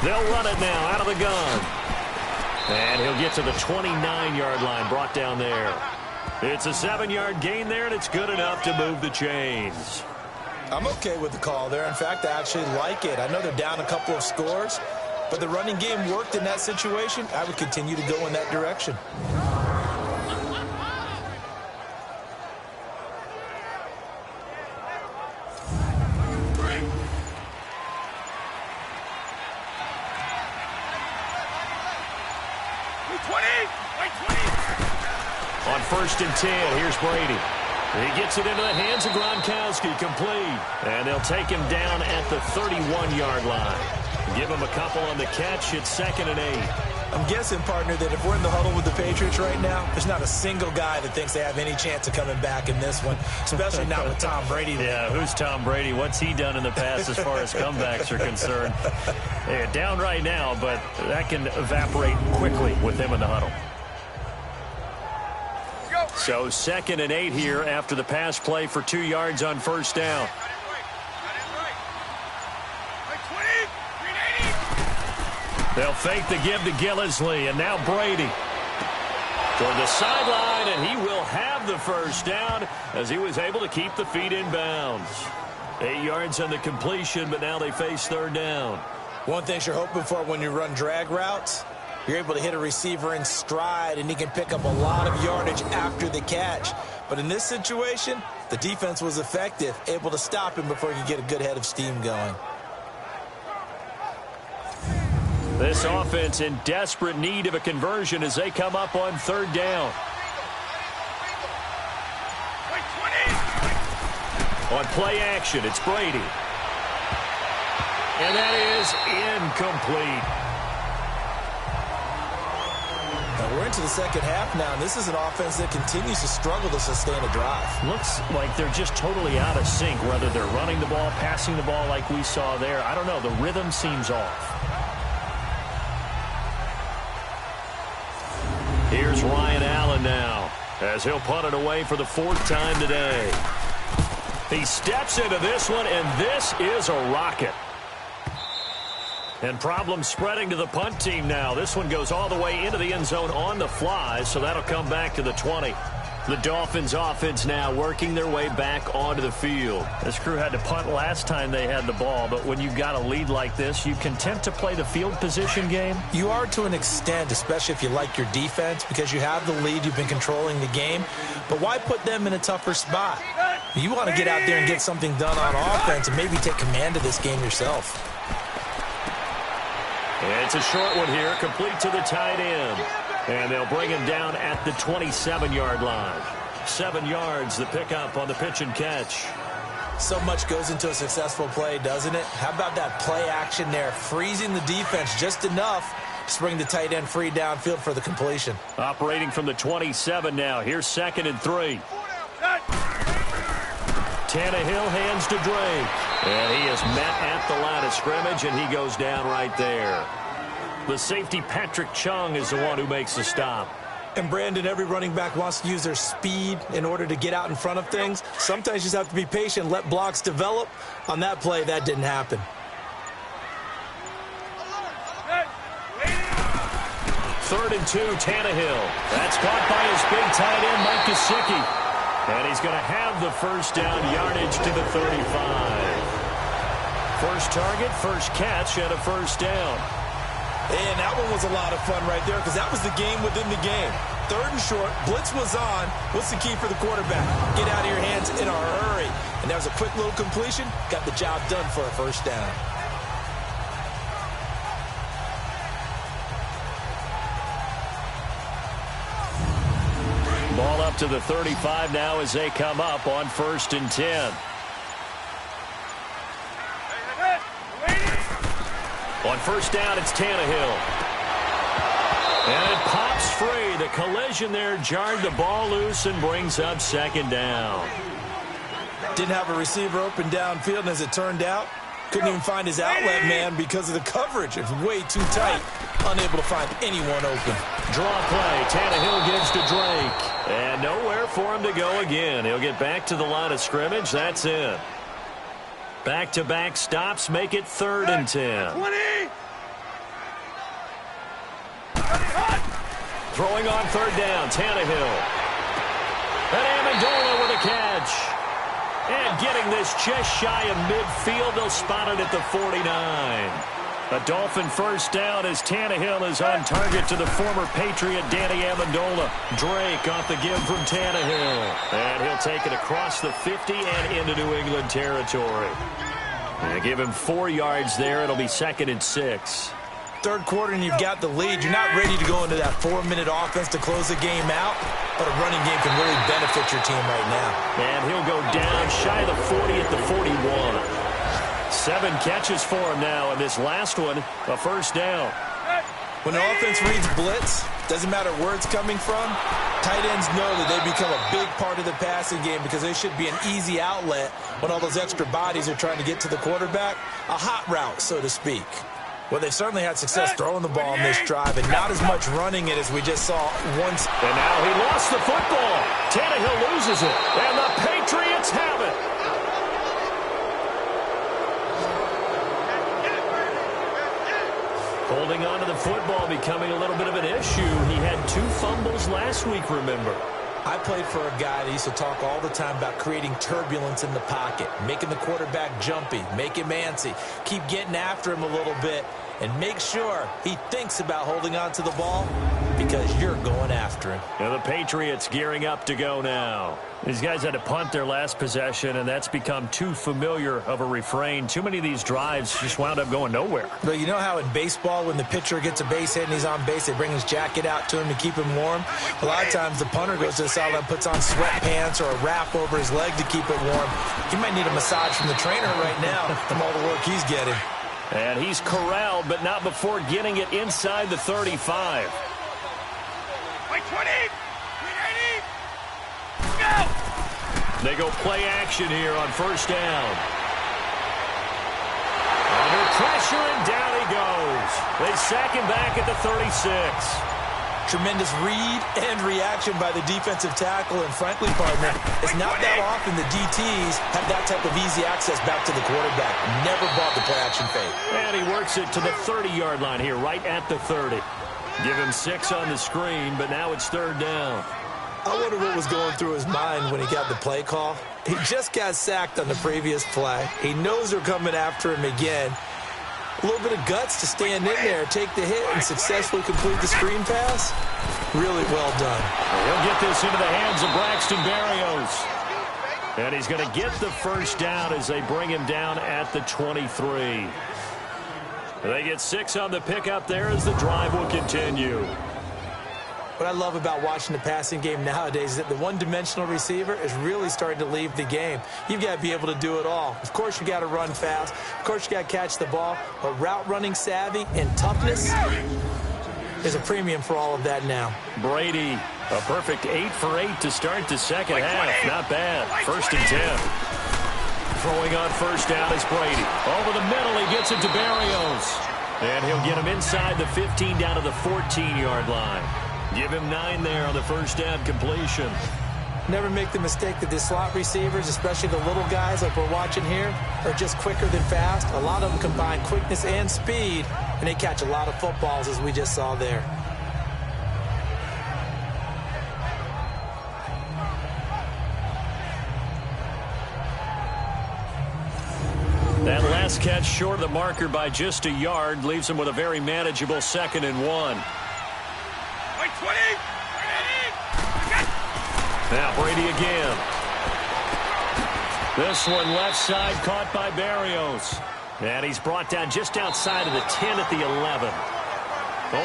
They'll run it now out of the gun. And he'll get to the 29-yard line, brought down there. It's a 7-yard gain there, and it's good enough to move the chains. I'm okay with the call there. In fact, I actually like it. I know they're down a couple of scores, but the running game worked in that situation. I would continue to go in that direction. On 1st and 10, here's Brady. He gets it into the hands of Gronkowski, complete. And they'll take him down at the 31-yard line. Give him a couple on the catch. It's 2nd and 8. I'm guessing, partner, that if we're in the huddle with the Patriots right now, there's not a single guy that thinks they have any chance of coming back in this one, especially not with Tom Brady. Yeah, who's Tom Brady? What's he done in the past as far as comebacks are concerned? Yeah, down right now, but that can evaporate quickly with him in the huddle. So 2nd and 8 here after the pass play for 2 yards on 1st down. They'll fake the give to Gillislee, and now Brady toward the sideline, and he will have the 1st down as he was able to keep the feet in bounds. 8 yards on the completion, but now they face 3rd down. One thing you're hoping for when you run drag routes, you're able to hit a receiver in stride, and he can pick up a lot of yardage after the catch. But in this situation, the defense was effective, able to stop him before he could get a good head of steam going. This offense in desperate need of a conversion as they come up on 3rd down. On play action, it's Brady. And that is incomplete. We're into the second half now, and this is an offense that continues to struggle to sustain a drive. Looks like they're just totally out of sync, whether they're running the ball, passing the ball like we saw there. I don't know. The rhythm seems off. Here's Ryan Allen now as he'll punt it away for the 4th time today. He steps into this one, and this is a rocket. And problems spreading to the punt team now. This one goes all the way into the end zone on the fly, so that'll come back to the 20. The Dolphins offense now working their way back onto the field. This crew had to punt last time they had the ball, but when you've got a lead like this, you content to play the field position game? You are to an extent, especially if you like your defense, because you have the lead, you've been controlling the game. But why put them in a tougher spot? You want to get out there and get something done on offense and maybe take command of this game yourself. It's a short one here, complete to the tight end. And they'll bring him down at the 27-yard line. 7 yards, the pickup on the pitch and catch. So much goes into a successful play, doesn't it? How about that play action there, freezing the defense just enough to bring the tight end free downfield for the completion. Operating from the 27 now. Here's 2nd and 3. Tannehill hands to Drake. And he is met at the line of scrimmage, and he goes down right there. The safety, Patrick Chung, is the one who makes the stop. And, Brandon, every running back wants to use their speed in order to get out in front of things. Sometimes you just have to be patient, let blocks develop. On that play, that didn't happen. Third and 2, Tannehill. That's caught by his big tight end, Mike Gesicki. And he's going to have the 1st down, yardage to the 35. First target, first catch, and a 1st down. And that one was a lot of fun right there because that was the game within the game. 3rd and short, blitz was on. What's the key for the quarterback? Get out of your hands in a hurry. And that was a quick little completion. Got the job done for a 1st down. Ball up to the 35 now as they come up on 1st and 10. On 1st down, it's Tannehill. And it pops free. The collision there jarred the ball loose and brings up 2nd down. Didn't have a receiver open downfield, and as it turned out, couldn't even find his outlet man because of the coverage. It's way too tight. Unable to find anyone open. Draw play. Tannehill gives to Drake. And nowhere for him to go again. He'll get back to the line of scrimmage. That's it. Back-to-back stops make it 3rd and 10. 20! Throwing on 3rd down, Tannehill. And Amendola with a catch. And getting this just shy of midfield, they'll spot it at the 49. A Dolphin first down as Tannehill is on target to the former Patriot Danny Amendola. Drake off the give from Tannehill. And he'll take it across the 50 and into New England territory. And give him 4 yards there. It'll be 2nd and 6. Third quarter and you've got the lead. You're not ready to go into that 4-minute offense to close the game out, but a running game can really benefit your team right now. And he'll go down shy of the 40 at the 41. 7 catches for him now, and this last one, a first down. When the offense reads blitz, doesn't matter where it's coming from, tight ends know that they become a big part of the passing game because they should be an easy outlet when all those extra bodies are trying to get to the quarterback. A hot route, so to speak. Well, they've certainly had success throwing the ball in this drive and not as much running it as we just saw once. And now he lost the football. Tannehill loses it, and the Patriots have it. Holding on to the football becoming a little bit of an issue. He had 2 fumbles last week, remember. I played for a guy that used to talk all the time about creating turbulence in the pocket, making the quarterback jumpy, make him antsy, keep getting after him a little bit, and make sure he thinks about holding on to the ball because you're going after him. Now the Patriots gearing up to go now. These guys had to punt their last possession, and that's become too familiar of a refrain. Too many of these drives just wound up going nowhere. But you know how in baseball, when the pitcher gets a base hit and he's on base, they bring his jacket out to him to keep him warm? A lot of times the punter goes to the sideline, puts on sweatpants or a wrap over his leg to keep it warm. He might need a massage from the trainer right now from all the work he's getting. And he's corralled, but not before getting it inside the 35. Like 20! They go play action here on first down. Under pressure, and down he goes. They sack him back at the 36. Tremendous read and reaction by the defensive tackle, and frankly, partner, it's not that often the DTs have that type of easy access back to the quarterback. Never bought the play action fake. And he works it to the 30-yard line here, right at the 30. Give him 6 on the screen, but now it's 3rd down. I wonder what was going through his mind when he got the play call. He just got sacked on the previous play. He knows they're coming after him again. A little bit of guts to stand in there, take the hit, and successfully complete the screen pass. Really well done. He'll get this into the hands of Braxton Berrios. And he's going to get the first down as they bring him down at the 23. They get 6 on the pickup there as the drive will continue. What I love about watching the passing game nowadays is that the one-dimensional receiver is really starting to leave the game. You've got to be able to do it all. Of course, you got to run fast. Of course, you got to catch the ball. But route running savvy and toughness is a premium for all of that now. Brady, a perfect 8 for 8 to start the second half. Not bad. 1st and 10. Throwing on first down is Brady. Over the middle, he gets it to Berrios. And he'll get him inside the 15 down to the 14-yard line. Give him 9 there on the first down completion. Never make the mistake that the slot receivers, especially the little guys like we're watching here, are just quicker than fast. A lot of them combine quickness and speed, and they catch a lot of footballs, as we just saw there. That last catch short of the marker by just a yard leaves him with a very manageable 2nd and 1. Now Brady again. This one left side caught by Berrios. And he's brought down just outside of the 10 at the 11.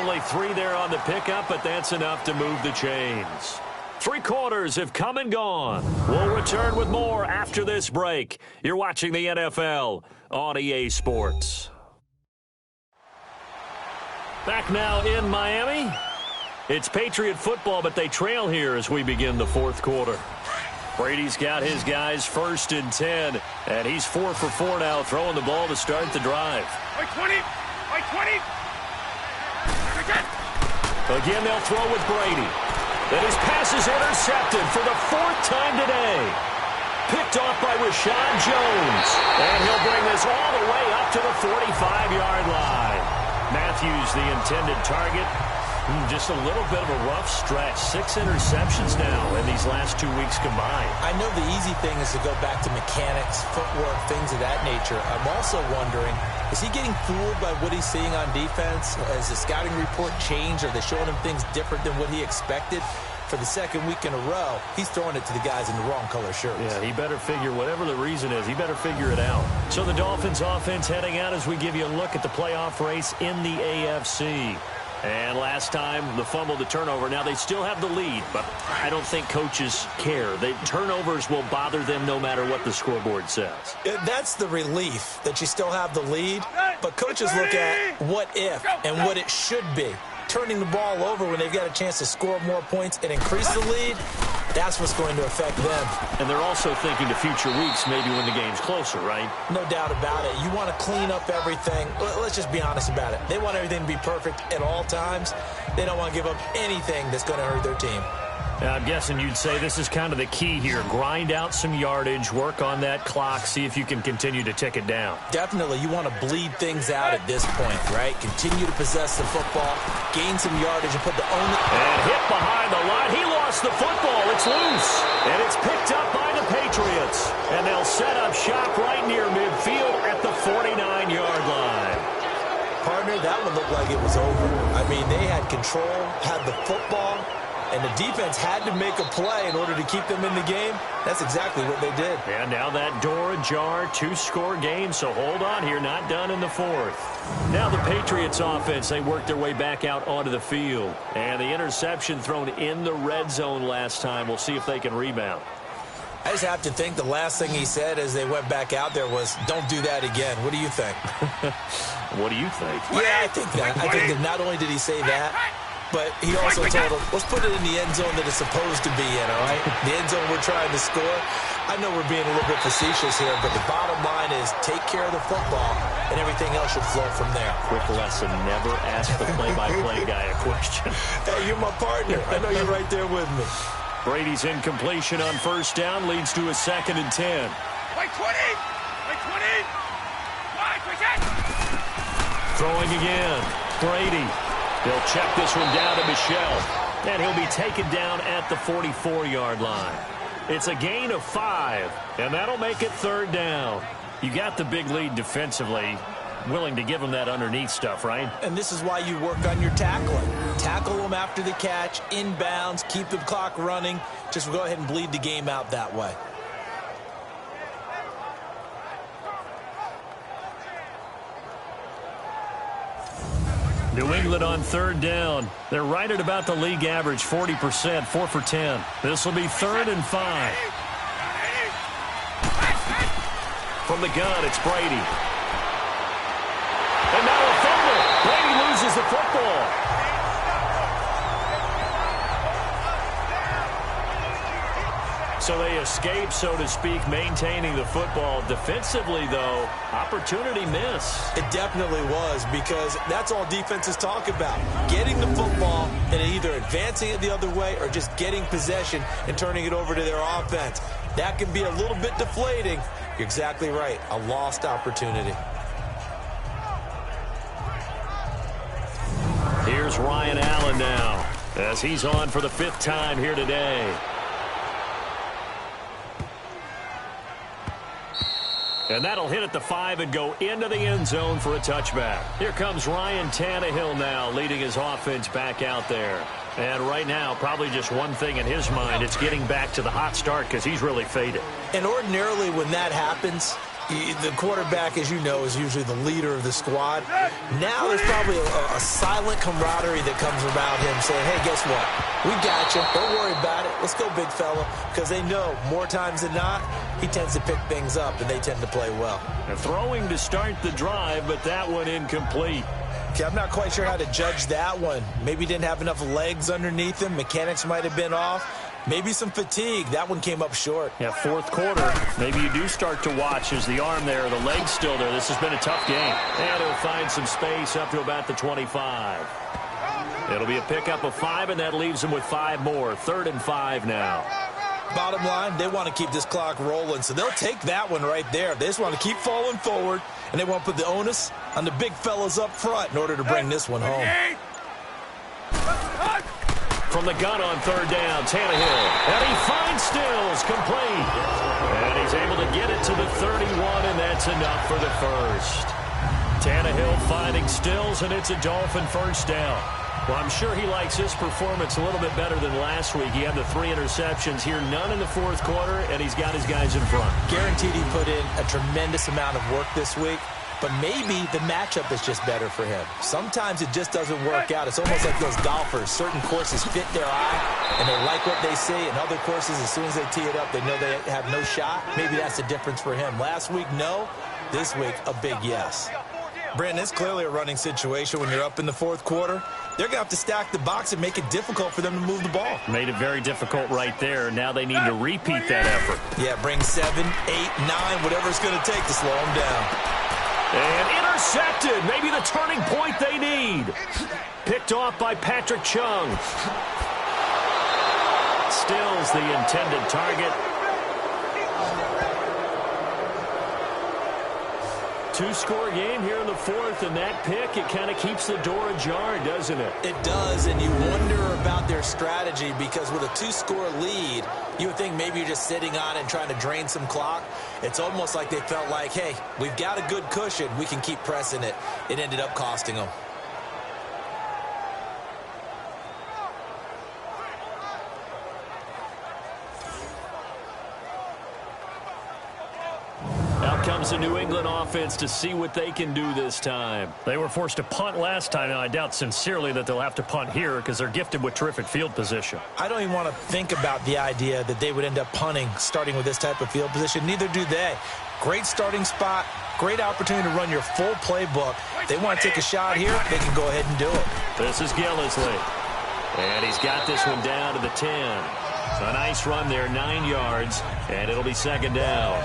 Only 3 there on the pickup, but that's enough to move the chains. 3 quarters have come and gone. We'll return with more after this break. You're watching the NFL on EA Sports. Back now in Miami. It's Patriot football, but they trail here as we begin the 4th quarter. Brady's got his guys 1st and 10, and he's 4 for 4 now, throwing the ball to start the drive. 20! Again, they'll throw with Brady. And his pass is intercepted for the 4th time today. Picked off by Rashad Jones. And he'll bring this all the way up to the 45-yard line. Matthews, the intended target. Just a little bit of a rough stretch. 6 interceptions now in these last 2 weeks combined. I know the easy thing is to go back to mechanics, footwork, things of that nature. I'm also wondering, is he getting fooled by what he's seeing on defense? Has the scouting report changed? Are they showing him things different than what he expected? For the 2nd week in a row, he's throwing it to the guys in the wrong color shirts. Yeah, he better figure, whatever the reason is, he better figure it out. So the Dolphins offense heading out as we give you a look at the playoff race in the AFC. And last time, the fumble, the turnover. Now, they still have the lead, but I don't think coaches care. The turnovers will bother them no matter what the scoreboard says. That's the relief, that you still have the lead. But coaches look at what if and what it should be. Turning the ball over when they've got a chance to score more points and increase the lead, that's what's going to affect them. And they're also thinking to future weeks, maybe when the game's closer, right? No doubt about it. You want to clean up everything. Let's just be honest about it. They want everything to be perfect at all times. They don't want to give up anything that's going to hurt their team. I'm guessing you'd say this is kind of the key here. Grind out some yardage, work on that clock, see if you can continue to tick it down. Definitely. You want to bleed things out at this point, right? Continue to possess the football, gain some yardage, and put the only... And hit behind the line. He lost the football. It's loose. And it's picked up by the Patriots. And they'll set up shop right near midfield at the 49-yard line. Partner, that one looked like it was over. I mean, they had control, had the football, and the defense had to make a play in order to keep them in the game. That's exactly what they did. And now that door ajar, 2-score game, so hold on here, not done in the 4th. Now the Patriots offense, they worked their way back out onto the field. And the interception thrown in the red zone last time. We'll see if they can rebound. I just have to think the last thing he said as they went back out there was, don't do that again. What do you think? What do you think? Yeah, I think that. I think that not only did he say that, but he also told them, let's put it in the end zone that it's supposed to be in, all right? The end zone we're trying to score. I know we're being a little bit facetious here, but the bottom line is take care of the football, and everything else should flow from there. Quick lesson, never ask the play-by-play guy a question. Hey, you're my partner. I know you're right there with me. Brady's incompletion on 1st down leads to a 2nd and 10. Wait, 20! Wait, 20! Throwing again. Brady. They'll check this one down to Michelle. And he'll be taken down at the 44-yard line. It's a gain of 5, and that'll make it 3rd down. You got the big lead defensively. Willing to give them that underneath stuff, right? And this is why you work on your tackling. Tackle them after the catch, inbounds, keep the clock running. Just go ahead and bleed the game out that way. New England on 3rd down. They're right at about the league average, 40%, 4 for 10. This will be 3rd and 5. From the gun, it's Brady. And now a fumble. Brady loses the football. So they escape, so to speak, maintaining the football. Defensively, though, opportunity miss. It definitely was, because that's all defenses talk about. Getting the football and either advancing it the other way or just getting possession and turning it over to their offense. That can be a little bit deflating. You're exactly right. A lost opportunity. Here's Ryan Allen now, as he's on for the 5th time here today. And that'll hit at the 5 and go into the end zone for a touchback. Here comes Ryan Tannehill now, leading his offense back out there. And right now, probably just one thing in his mind, it's getting back to the hot start because he's really faded. And ordinarily when that happens, the quarterback, as you know, is usually the leader of the squad. Now there's probably a silent camaraderie that comes around him saying, hey, guess what? We got you. Don't worry about it. Let's go, big fella. Because they know more times than not, he tends to pick things up, and they tend to play well. And throwing to start the drive, but that one incomplete. Okay, I'm not quite sure how to judge that one. Maybe didn't have enough legs underneath him. Mechanics might have been off. Maybe some fatigue. That one came up short. Yeah, 4th quarter. Maybe you do start to watch as the arm there, the leg's still there. This has been a tough game. And he'll find some space up to about the 25. It'll be a pickup of 5, and that leaves them with 5 more. 3rd and 5 now. Bottom line, they want to keep this clock rolling, so they'll take that one right there. They just want to keep falling forward, and they want to put the onus on the big fellas up front in order to bring this one home. From the gun on 3rd down, Tannehill. And he finds Stills, complete. And he's able to get it to the 31, and that's enough for the first. Tannehill finding Stills, and it's a Dolphin first down. Well, I'm sure he likes his performance a little bit better than last week. He had the 3 interceptions here, none in the 4th quarter, and he's got his guys in front. Guaranteed he put in a tremendous amount of work this week, but maybe the matchup is just better for him. Sometimes it just doesn't work out. It's almost like those golfers. Certain courses fit their eye, and they like what they see, and other courses, as soon as they tee it up, they know they have no shot. Maybe that's the difference for him. Last week, no. This week, a big yes. Brandon, it's clearly a running situation when you're up in the 4th quarter. They're going to have to stack the box and make it difficult for them to move the ball. Made it very difficult right there. Now they need to repeat that effort. Yeah, bring 7, 8, 9, whatever it's going to take to slow them down. And intercepted. Maybe the turning point they need. Picked off by Patrick Chung. Stills the intended target. 2-score game here in the 4th, and that pick, it kind of keeps the door ajar, doesn't it? It does, and you wonder about their strategy because with a 2-score lead, you would think maybe you're just sitting on it and trying to drain some clock. It's almost like they felt like, hey, we've got a good cushion. We can keep pressing it. It ended up costing them. Comes the New England offense to see what they can do this time. They were forced to punt last time, and I doubt sincerely that they'll have to punt here because they're gifted with terrific field position. I don't even want to think about the idea that they would end up punting starting with this type of field position. Neither do they. Great starting spot, great opportunity to run your full playbook. If they want to take a shot here, they can go ahead and do it. This is Gillisley. And he's got this one down to the 10. A nice run there, 9 yards, and it'll be 2nd down.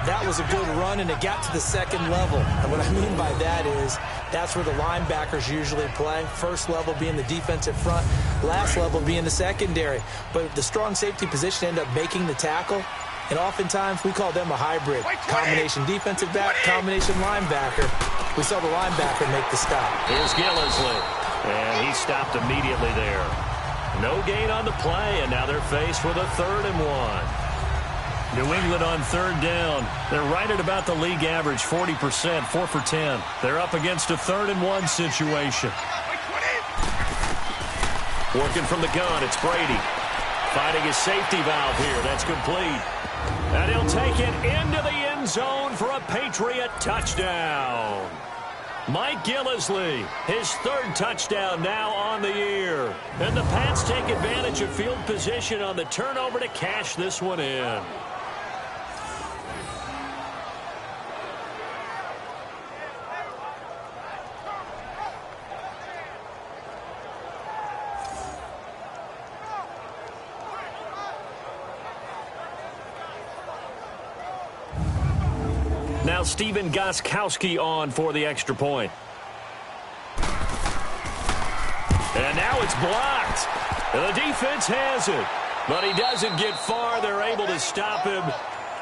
That was a good run, and it got to the 2nd level. And what I mean by that is that's where the linebackers usually play. First level being the defensive front, last level being the secondary. But the strong safety position ended up making the tackle, and oftentimes we call them a hybrid. Combination defensive back, combination linebacker. We saw the linebacker make the stop. Here's Gillisley, and he stopped immediately there. No gain on the play, and now they're faced with a 3rd and 1. New England on 3rd down. They're right at about the league average, 40%, 4 for 10. They're up against a 3rd and 1 situation. Working from the gun, it's Brady. Finding his safety valve here. That's complete. And he'll take it into the end zone for a Patriot touchdown. Mike Gillisley, his 3rd touchdown now on the year. And the Pats take advantage of field position on the turnover to cash this one in. Now Steven Gostkowski on for the extra point. And now it's blocked. And the defense has it. But he doesn't get far. They're able to stop him.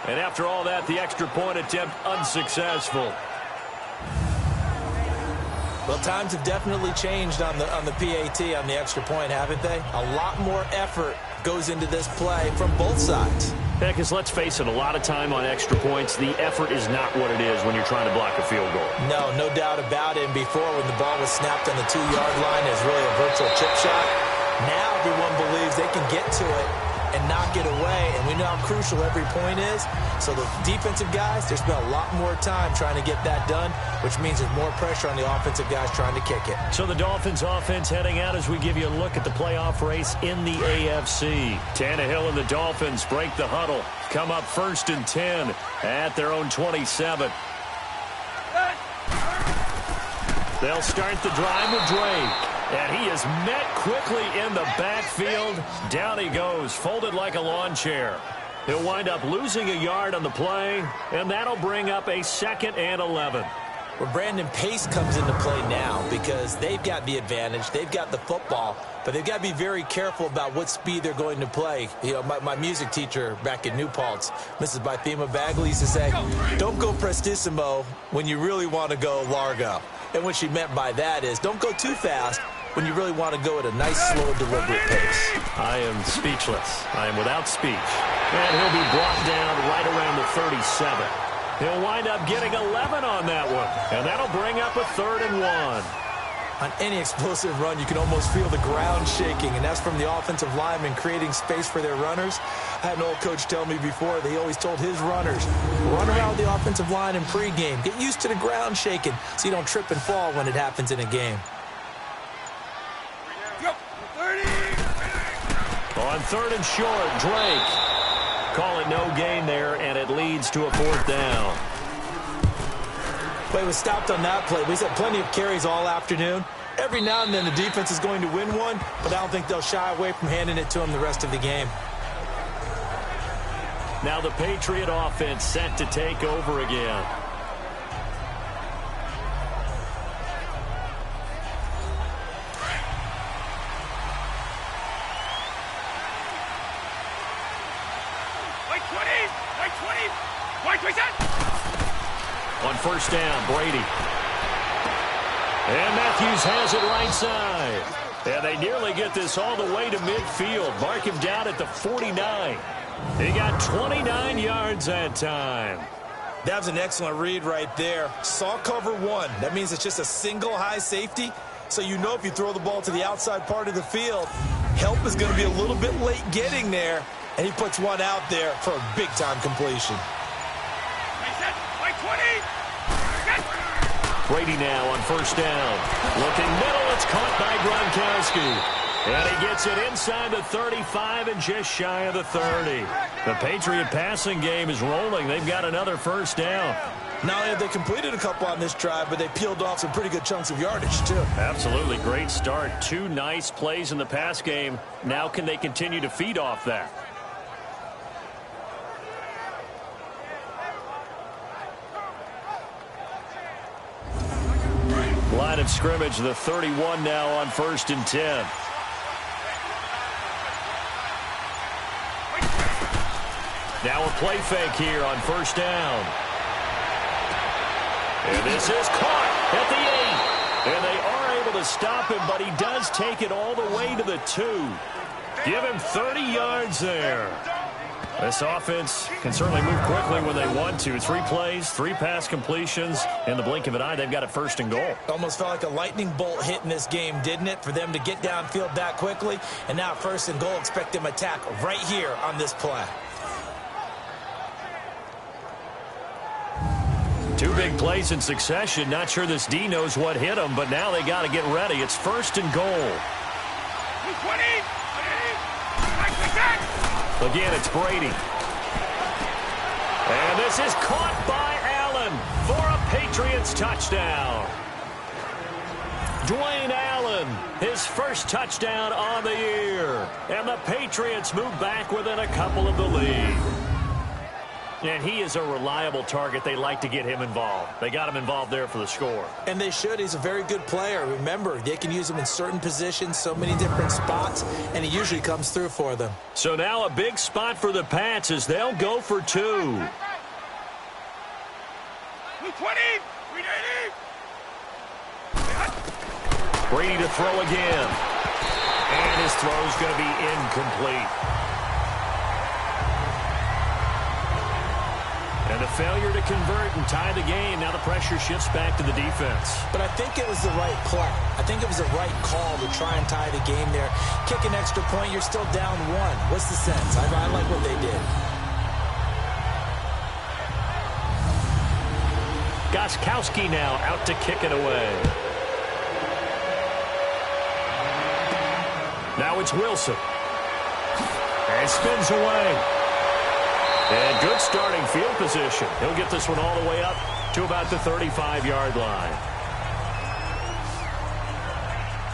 And after all that, the extra point attempt unsuccessful. Well, times have definitely changed on the PAT, on the extra point, haven't they? A lot more effort goes into this play from both sides. Yeah, because let's face it, a lot of time on extra points, the effort is not what it is when you're trying to block a field goal. No doubt about it. And before, when the ball was snapped on the 2-yard line, it was really a virtual chip shot. Now everyone believes they can get to it and knock it away, and we know how crucial every point is. So the defensive guys, there's been a lot more time trying to get that done, which means there's more pressure on the offensive guys trying to kick it. So the Dolphins offense heading out as we give you a look at the playoff race in the AFC. Tannehill and the Dolphins break the huddle, come up 1st and 10 at their own 27. They'll start the drive with Drake. And he is met quickly in the backfield. Down he goes, folded like a lawn chair. He'll wind up losing a yard on the play, and that'll bring up a 2nd and 11. Well, Brandon, pace comes into play now because they've got the advantage. They've got the football, but they've got to be very careful about what speed they're going to play. You know, my music teacher back in New Paltz, Mrs. Bythema Bagley, used to say, don't go prestissimo when you really want to go largo. And what she meant by that is don't go too fast when you really want to go at a nice, slow, deliberate pace. I am speechless. I am without speech. And he'll be brought down right around the 37. He'll wind up getting 11 on that one. And that'll bring up a 3rd and 1. On any explosive run, you can almost feel the ground shaking, and that's from the offensive linemen creating space for their runners. I had an old coach tell me before that he always told his runners, run around the offensive line in pregame. Get used to the ground shaking so you don't trip and fall when it happens in a game. On 3rd and short, Drake. Call it no gain there, and it leads to a 4th down. Play was stopped on that play. We've had plenty of carries all afternoon. Every now and then the defense is going to win one, but I don't think they'll shy away from handing it to them the rest of the game. Now the Patriot offense set to take over again. On 1st down, Brady. And Matthews has it right side. And they nearly get this all the way to midfield. Mark him down at the 49. He got 29 yards that time. That was an excellent read right there. Saw cover 1. That means it's just a single high safety. So you know if you throw the ball to the outside part of the field, help is going to be a little bit late getting there. And he puts one out there for a big-time completion. Brady now on 1st down. Looking middle, it's caught by Gronkowski. And he gets it inside the 35 and just shy of the 30. The Patriot passing game is rolling. They've got another 1st down. Not only have they completed a couple on this drive, but they peeled off some pretty good chunks of yardage, too. Absolutely great start. 2 nice plays in the pass game. Now can they continue to feed off that? Line of scrimmage, the 31 now on 1st and 10. Now a play fake here on 1st down. And this is caught at the 8. And they are able to stop him, but he does take it all the way to the 2. Give him 30 yards there. This offense can certainly move quickly when they want to. 3 plays, 3 pass completions. In the blink of an eye, they've got it 1st and goal. Almost felt like a lightning bolt hit in this game, didn't it? For them to get downfield that quickly. And now 1st and goal, expect them to attack right here on this play. 2 big plays in succession. Not sure this D knows what hit him, but now they got to get ready. It's 1st and goal. Again, it's Brady. And this is caught by Allen for a Patriots touchdown. Dwayne Allen, his 1st touchdown on the year. And the Patriots move back within a couple of the lead. And he is a reliable target. They like to get him involved. They got him involved there for the score. And they should. He's a very good player. Remember, they can use him in certain positions, so many different spots, and he usually comes through for them. So now a big spot for the Pats as they'll go for 2. 20! Brady to throw again. And his throw is going to be incomplete. And a failure to convert and tie the game. Now the pressure shifts back to the defense. But I think it was the right play. I think it was the right call to try and tie the game there. Kick an extra point, you're still down 1. What's the sense? I like what they did. Gostkowski now out to kick it away. Now it's Wilson. And spins away. And good starting field position. He'll get this one all the way up to about the 35-yard line.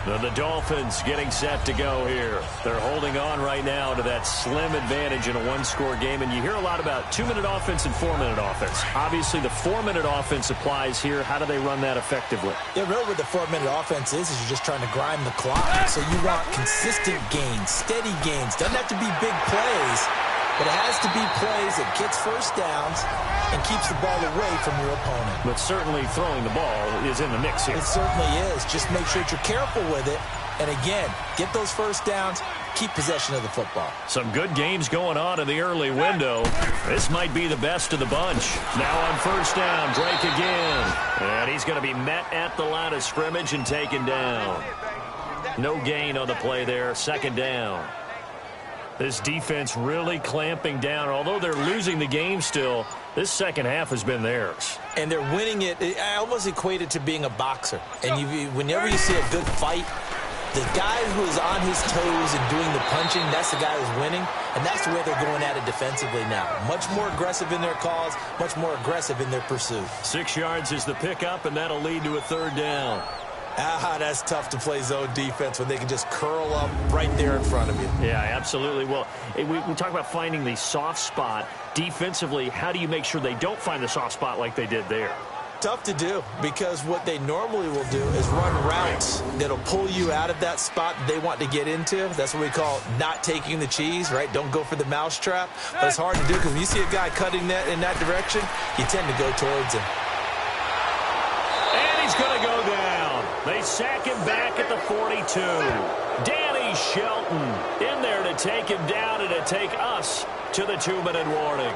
The Dolphins getting set to go here. They're holding on right now to that slim advantage in a one-score game. And you hear a lot about 2-minute offense and 4-minute offense. Obviously, the 4-minute offense applies here. How do they run that effectively? Yeah, really what the 4-minute offense is you're just trying to grind the clock. So you want consistent gains, steady gains. Doesn't have to be big plays, but it has to be plays that gets first downs and keeps the ball away from your opponent. But certainly throwing the ball is in the mix here. It certainly is. Just make sure that you're careful with it. And again, get those first downs, keep possession of the football. Some good games going on in the early window. This might be the best of the bunch. Now on first down, Drake again. And he's going to be met at the line of scrimmage and taken down. No gain on the play there. Second down. This defense really clamping down. Although they're losing the game still, this second half has been theirs. And they're winning it. I almost equate it to being a boxer. And whenever you see a good fight, the guy who is on his toes and doing the punching, that's the guy who's winning. And that's the way they're going at it defensively now. Much more aggressive in their calls, much more aggressive in their pursuit. 6 yards is the pickup, and that'll lead to a third down. That's tough to play zone defense when they can just curl up right there in front of you. Yeah, absolutely. Well, we talk about finding the soft spot. Defensively, how do you make sure they don't find the soft spot like they did there? Tough to do, because what they normally will do is run routes that'll pull you out of that spot they want to get into. That's what we call not taking the cheese, right? Don't go for the mousetrap. But it's hard to do because when you see a guy cutting that in that direction, you tend to go towards him. And he's going to go down. They sack him back at the 42. Danny Shelton in there to take him down and to take us to the 2-minute warning.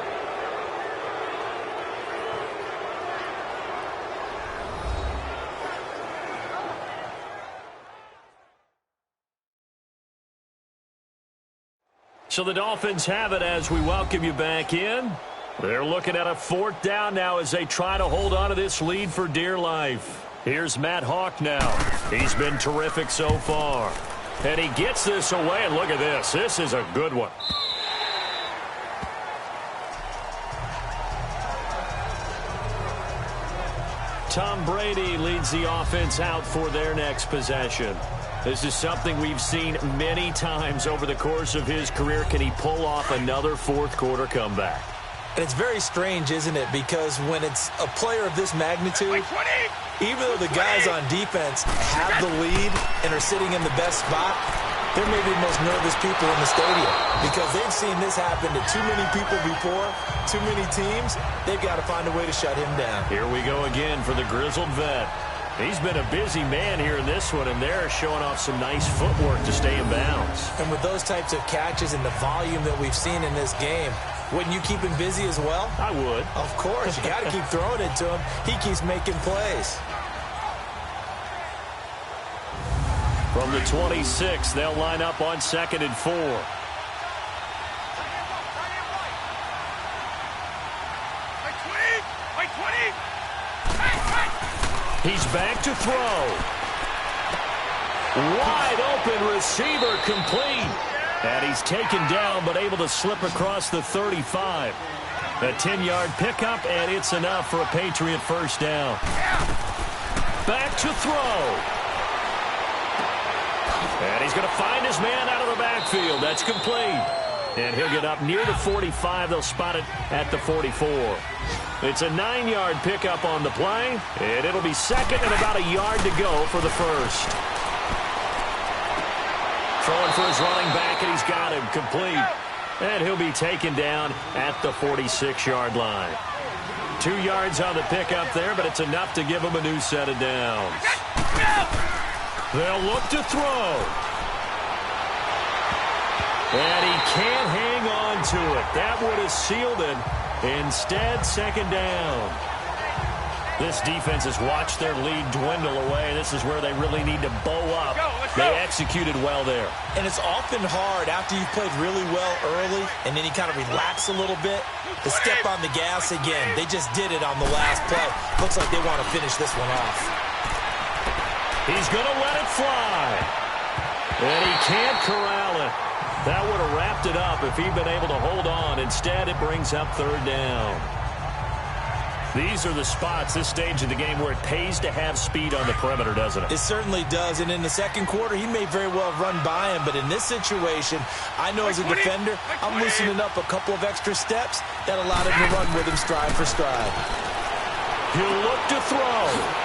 So the Dolphins have it as we welcome you back in. They're looking at a fourth down now as they try to hold on to this lead for dear life. Here's Matt Hawk now. He's been terrific so far. And he gets this away, and look at this. This is a good one. Tom Brady leads the offense out for their next possession. This is something we've seen many times over the course of his career. Can he pull off another fourth-quarter comeback? And it's very strange, isn't it? Because when it's a player of this magnitude, even though the guys on defense have the lead and are sitting in the best spot, they're maybe the most nervous people in the stadium because they've seen this happen to too many people before, too many teams. They've got to find a way to shut him down. Here we go again for the grizzled vet. He's been a busy man here in this one, and they're showing off some nice footwork to stay in bounds. And with those types of catches and the volume that we've seen in this game, wouldn't you keep him busy as well? I would. Of course. You got to keep throwing it to him. He keeps making plays. From the 26, they'll line up on 2nd and 4. He's back to throw. Wide open receiver complete. And he's taken down but able to slip across the 35. A 10-yard pickup, and it's enough for a Patriot first down. Back to throw. And he's going to find his man out of the backfield. That's complete. And he'll get up near the 45. They'll spot it at the 44. It's a 9-yard pickup on the play, and it'll be second and about a yard to go for the first. Throwing for his running back, and he's got him complete. And he'll be taken down at the 46-yard line. 2 yards on the pickup there, but it's enough to give him a new set of downs. They'll look to throw. And he can't hang on to it. That would have sealed it. Instead, second down. This defense has watched their lead dwindle away. This is where they really need to bow up. They executed well there. And it's often hard after you've played really well early and then you kind of relax a little bit to step on the gas again. They just did it on the last play. Looks like they want to finish this one off. He's going to let it fly. And he can't corral it. That would have wrapped it up if he'd been able to hold on. Instead, it brings up third down. These are the spots, this stage of the game, where it pays to have speed on the perimeter, doesn't it? It certainly does, and in the second quarter, he may very well run by him, but in this situation, I know as a defender, I'm loosening up a couple of extra steps that allowed him to run with him stride for stride. He'll look to throw.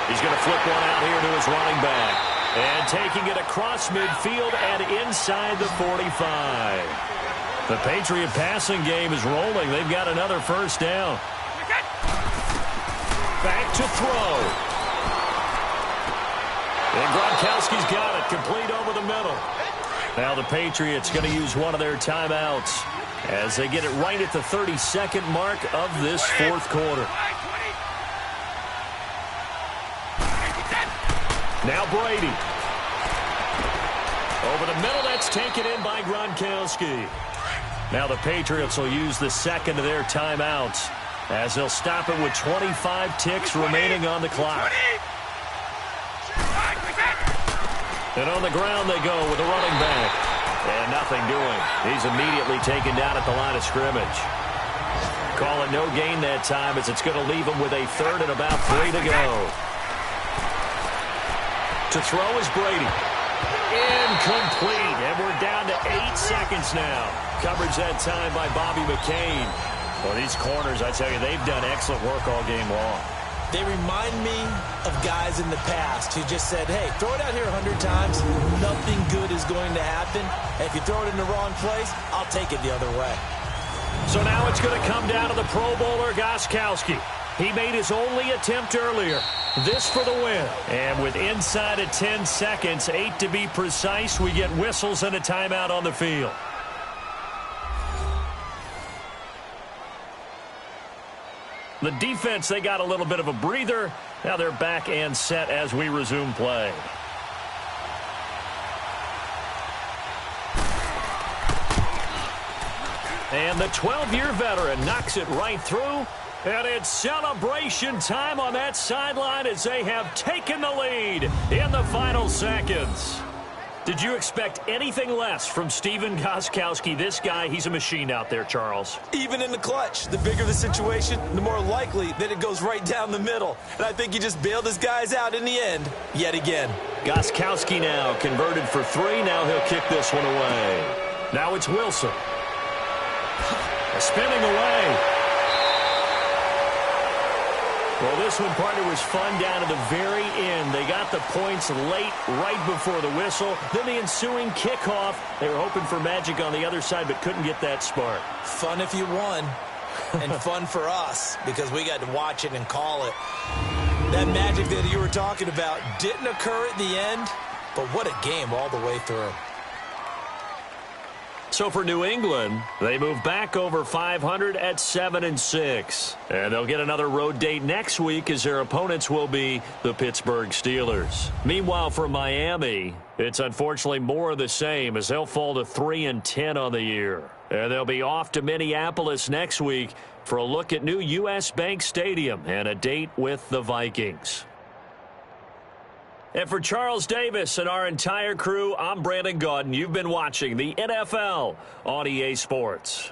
He's going to flip one out here to his running back. And taking it across midfield and inside the 45. The Patriot passing game is rolling. They've got another first down. Back to throw. And Gronkowski's got it. Complete over the middle. Now the Patriots going to use one of their timeouts as they get it right at the 32nd mark of this fourth quarter. Now Brady. Over the middle, that's taken in by Gronkowski. Now the Patriots will use the second of their timeouts as they'll stop it with 25 ticks remaining on the clock. And on the ground they go with the running back. And nothing doing. He's immediately taken down at the line of scrimmage. Call it no gain that time as it's going to leave him with a third and about 3 to go. To throw is Brady. Incomplete. And we're down to 8 seconds now. Coverage that time by Bobby McCain. Well, these corners, I tell you, they've done excellent work all game long. They remind me of guys in the past who just said, hey, throw it out here 100 times. Nothing good is going to happen. And if you throw it in the wrong place, I'll take it the other way. So now it's going to come down to the Pro Bowler, Gostkowski. He made his only attempt earlier. This for the win. And with inside of 10 seconds, 8 to be precise, we get whistles and a timeout on the field. The defense, they got a little bit of a breather. Now they're back and set as we resume play. And the 12-year veteran knocks it right through. And it's celebration time on that sideline as they have taken the lead in the final seconds. Did you expect anything less from Stephen Gostkowski? This guy, he's a machine out there, Charles. Even in the clutch, the bigger the situation, the more likely that it goes right down the middle. And I think he just bailed his guys out in the end, yet again. Gostkowski now converted for 3. Now he'll kick this one away. Now it's Wilson. Spinning away. Well, this one, partner, was fun down to the very end. They got the points late, right before the whistle. Then the ensuing kickoff. They were hoping for magic on the other side, but couldn't get that spark. Fun if you won, and fun for us, because we got to watch it and call it. That magic that you were talking about didn't occur at the end, but what a game all the way through. So for New England, they move back over 500 at 7-6. And they'll get another road date next week as their opponents will be the Pittsburgh Steelers. Meanwhile, for Miami, it's unfortunately more of the same as they'll fall to 3-10 on the year. And they'll be off to Minneapolis next week for a look at new U.S. Bank Stadium and a date with the Vikings. And for Charles Davis and our entire crew, I'm Brandon Gaudin. You've been watching the NFL on EA Sports.